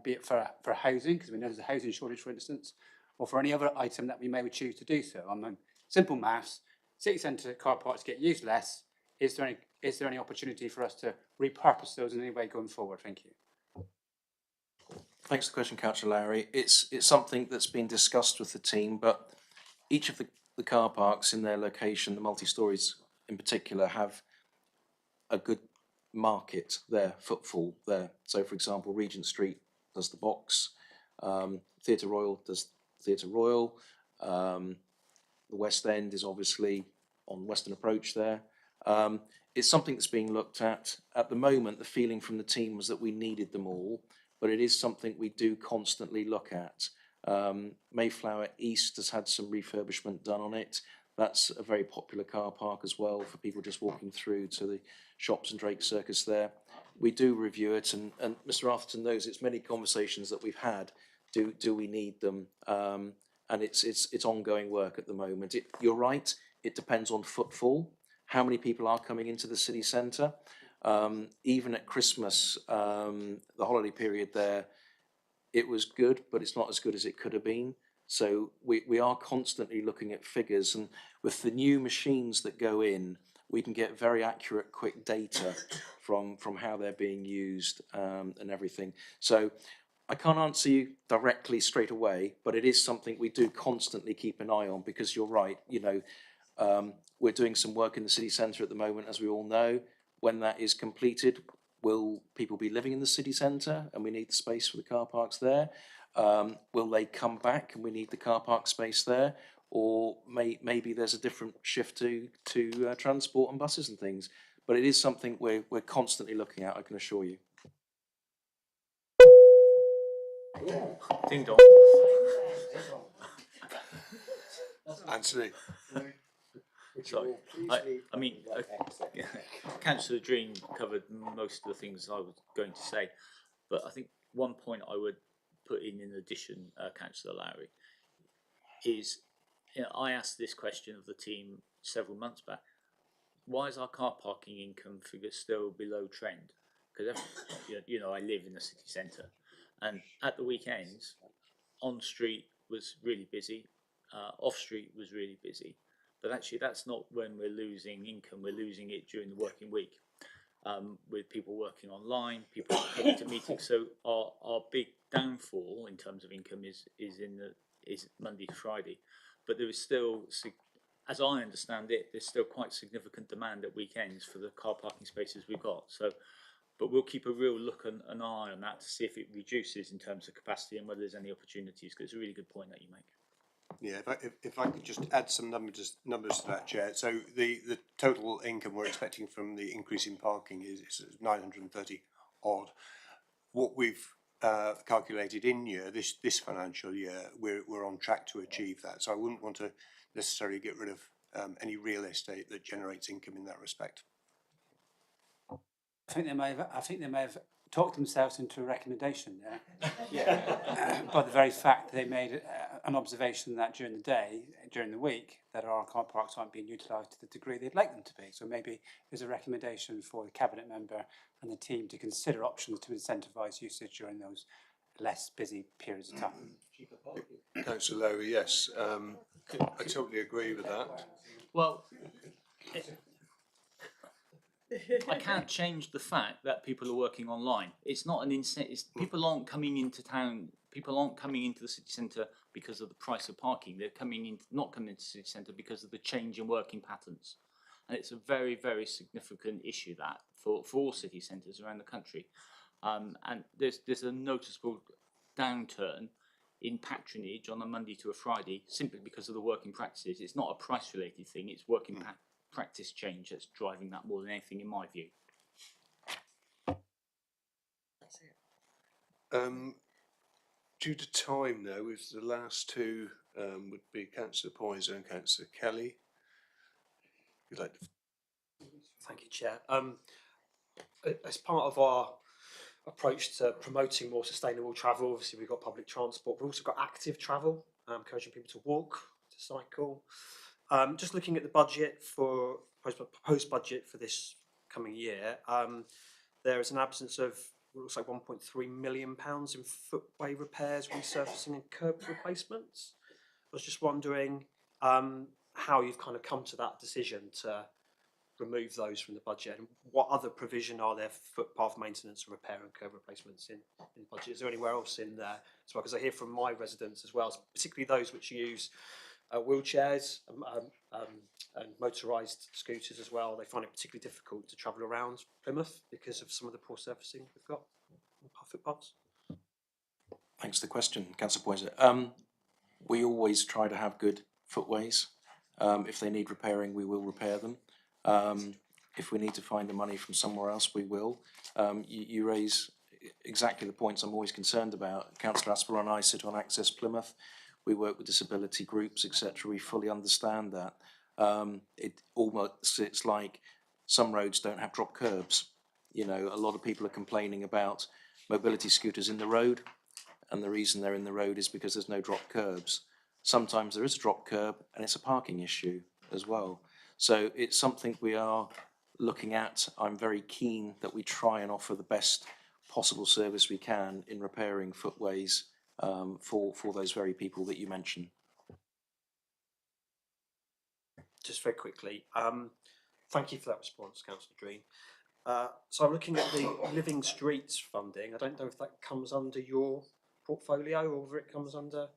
be it for housing, because we know there's a housing shortage, for instance, or for any other item that we may choose to do so? On simple maths, city centre car parks get used less. Is there any opportunity for us to repurpose those in any way going forward? Thank you. Thanks for the question, Councillor Lowry. It's something that's been discussed with the team, but each of the car parks in their location, the multi-stories in particular, have a good market there, footfall there. So, for example, Regent Street does the box, Theatre Royal does Theatre Royal, the West End is obviously on Western Approach there. It's something that's being looked at. At the moment, the feeling from the team was that we needed them all, but it is something we do constantly look at. Mayflower East has had some refurbishment done on it. That's a very popular car park as well for people just walking through to the shops and Drake Circus there. We do review it, and Mr. Arthurton knows it's many conversations that we've had. Do we need them? And it's ongoing work at the moment. You're right, it depends on footfall, how many people are coming into the city centre. Even at Christmas, the holiday period there, it was good, but it's not as good as it could have been. So we are constantly looking at figures, and with the new machines that go in, we can get very accurate, quick data from how they're being used and everything. So I can't answer you directly straight away, but it is something we do constantly keep an eye on, because you're right, we're doing some work in the city centre at the moment, as we all know. When that is completed, will people be living in the city centre and we need the space for the car parks there? Will they come back and we need the car park space there? Or maybe there's a different shift to transport and buses and things. But it is something we're constantly looking at, I can assure you. Ding dong. Anthony. Sorry, I mean, Councillor Dream covered most of the things I was going to say, but I think one point I would put in addition, Councillor Lowry, is, I asked this question of the team several months back. Why is our car parking income figure still below trend? Because I live in the city centre, and at the weekends, on street was really busy, off street was really busy. But actually, that's not when we're losing income. We're losing it during the working week, with people working online, people coming to meetings. So our big downfall in terms of income is Monday to Friday. But there is still, as I understand it, there's still quite significant demand at weekends for the car parking spaces we've got. So, but we'll keep a real look and an eye on that to see if it reduces in terms of capacity and whether there's any opportunities. Because it's a really good point that you make. Yeah, if I could just add some numbers to that, Chair. So the total income we're expecting from the increase in parking is 930 odd. What we've calculated in year, this financial year, we're on track to achieve that. So I wouldn't want to necessarily get rid of any real estate that generates income in that respect. I think they may have talked themselves into a recommendation there. By the very fact that they made an observation that during the week, that our car parks aren't being utilised to the degree they'd like them to be. So maybe there's a recommendation for the cabinet member and the team to consider options to incentivise usage during those less busy periods of time. Councillor Lowry, yes, I totally agree with that. Well, I can't change the fact that people are working online. It's not an incentive. People aren't coming into town people aren't coming into the city centre because of the price of parking. They're not coming into the city centre because of the change in working patterns. And it's a very, very significant issue that for all city centres around the country. And there's a noticeable downturn in patronage on a Monday to a Friday simply because of the working practices. It's not a price related thing, it's working practice change that's driving that more than anything in my view. Due to time though, if the last two would be Councillor Poyser and Councillor Kelly. You'd like to... Thank you, Chair. As part of our approach to promoting more sustainable travel, obviously we've got public transport, we've also got active travel, encouraging people to walk, to cycle. Just looking at the budget for proposed budget for this coming year, there is an absence of what looks like £1.3 million in footway repairs, resurfacing and curb replacements. I was just wondering how you've kind of come to that decision to remove those from the budget, and what other provision are there for footpath maintenance, repair and curb replacements in the budget? Is there anywhere else in there as well? Because I hear from my residents as well, particularly those which use wheelchairs and motorised scooters as well. They find it particularly difficult to travel around Plymouth because of some of the poor surfacing we've got on footpaths. Thanks for the question, Councillor Poyser. We always try to have good footways. If they need repairing, we will repair them. If we need to find the money from somewhere else, we will. You raise exactly the points I'm always concerned about. Councillor Aspel and I sit on Access Plymouth. We work with disability groups, etc. We fully understand that. It almost sits like some roads don't have drop curbs. You know, a lot of people are complaining about mobility scooters in the road, and the reason they're in the road is because there's no drop curbs. Sometimes there is a drop curb and it's a parking issue as well. So it's something we are looking at. I'm very keen that we try and offer the best possible service we can in repairing footways for those very people that you mentioned. Just very quickly, thank you for that response, Councillor Green. So I'm looking at the Living Streets funding. I don't know if that comes under your portfolio or whether it comes under...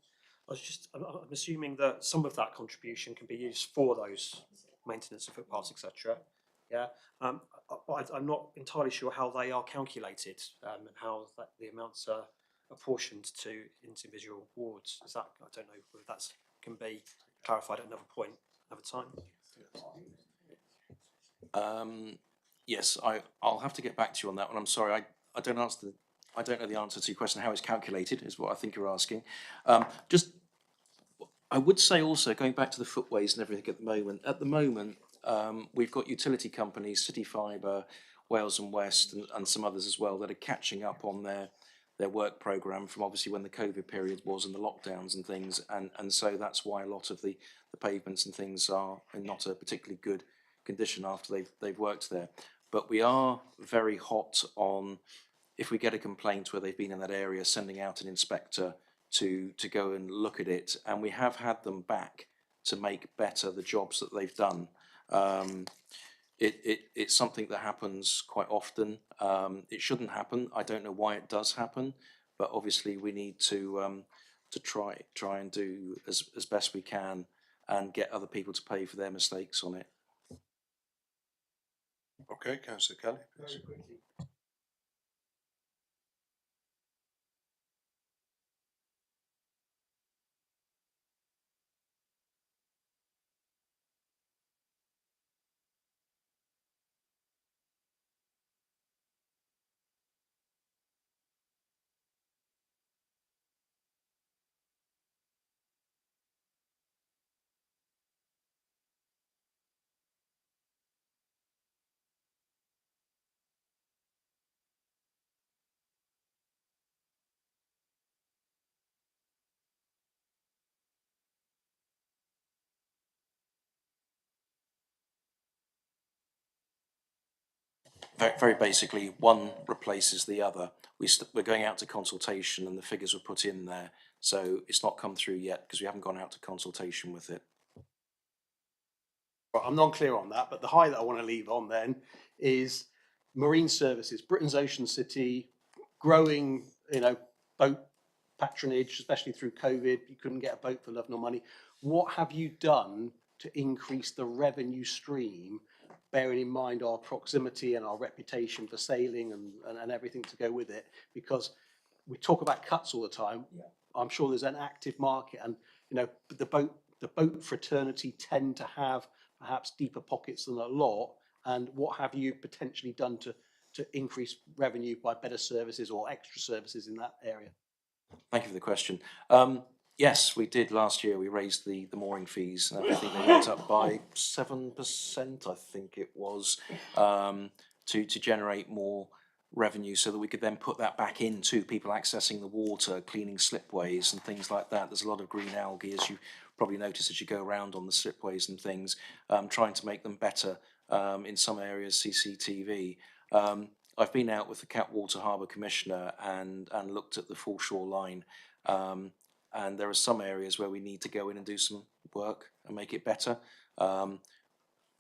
I'm assuming that some of that contribution can be used for those maintenance of footpaths, etc. Yeah, I'm not entirely sure how they are calculated and how the amounts are apportioned to individual wards. Is that, I don't know whether that can be clarified at another point, another time. Yes, I'll have to get back to you on that one. I'm sorry, I don't know the answer to your question. How it's calculated is what I think you're asking. I would say also, going back to the footways and everything at the moment, we've got utility companies, City Fibre, Wales and West, and some others as well, that are catching up on their work programme from obviously when the COVID period was and the lockdowns and things, and so that's why a lot of the pavements and things are in not a particularly good condition after they've worked there. But we are very hot on, if we get a complaint where they've been in that area, sending out an inspector to go and look at it, and we have had them back to make better the jobs that they've done. It's something that happens quite often. It shouldn't happen. I don't know why it does happen, but obviously we need to try and do as best we can and get other people to pay for their mistakes on it. Okay, Councillor Kelly. Please. Very basically, one replaces the other. We're going out to consultation and the figures were put in there. So it's not come through yet because we haven't gone out to consultation with it. Well, I'm not clear on that, but the high that I want to leave on then is marine services, Britain's ocean city, growing, boat patronage, especially through COVID. You couldn't get a boat for love nor money. What have you done to increase the revenue stream, bearing in mind our proximity and our reputation for sailing and everything to go with it? Because we talk about cuts all the time. Yeah. I'm sure there's an active market, and you know the boat fraternity tend to have perhaps deeper pockets than a lot. And what have you potentially done to increase revenue by better services or extra services in that area? Thank you for the question. Yes, we did last year. We raised the mooring fees and everything. They went up by 7%, I think it was, to generate more revenue so that we could then put that back into people accessing the water, cleaning slipways and things like that. There's a lot of green algae, as you probably notice as you go around on the slipways and things, trying to make them better, in some areas CCTV. I've been out with the Catwater Harbour Commissioner and looked at the foreshore line, and there are some areas where we need to go in and do some work and make it better. On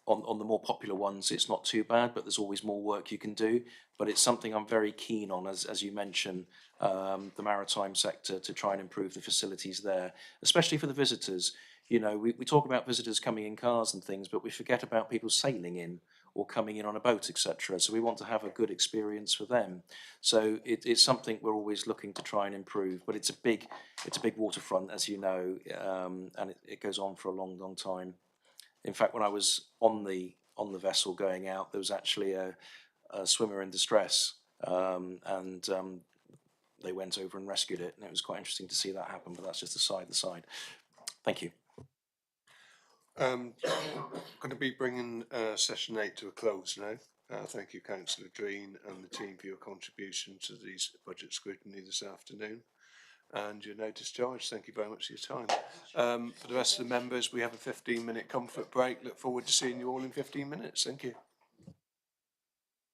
the more popular ones, it's not too bad, but there's always more work you can do. But it's something I'm very keen on, as you mentioned, the maritime sector, to try and improve the facilities there, especially for the visitors. You know, we talk about visitors coming in cars and things, but we forget about people sailing in or coming in on a boat, etc. So we want to have a good experience for them. So it's something we're always looking to try and improve. But it's a big waterfront, as you know, and it goes on for a long, long time. In fact, when I was on the vessel going out, there was actually a swimmer in distress, and they went over and rescued it, and it was quite interesting to see that happen. But that's just the side. Thank you. Going to be bringing session 8 to a close now. Thank you, Councillor Green and the team, for your contribution to these budget scrutiny this afternoon. And you're now discharged. Thank you very much for your time. For the rest of the members, we have a 15-minute comfort break. Look forward to seeing you all in 15 minutes. Thank you.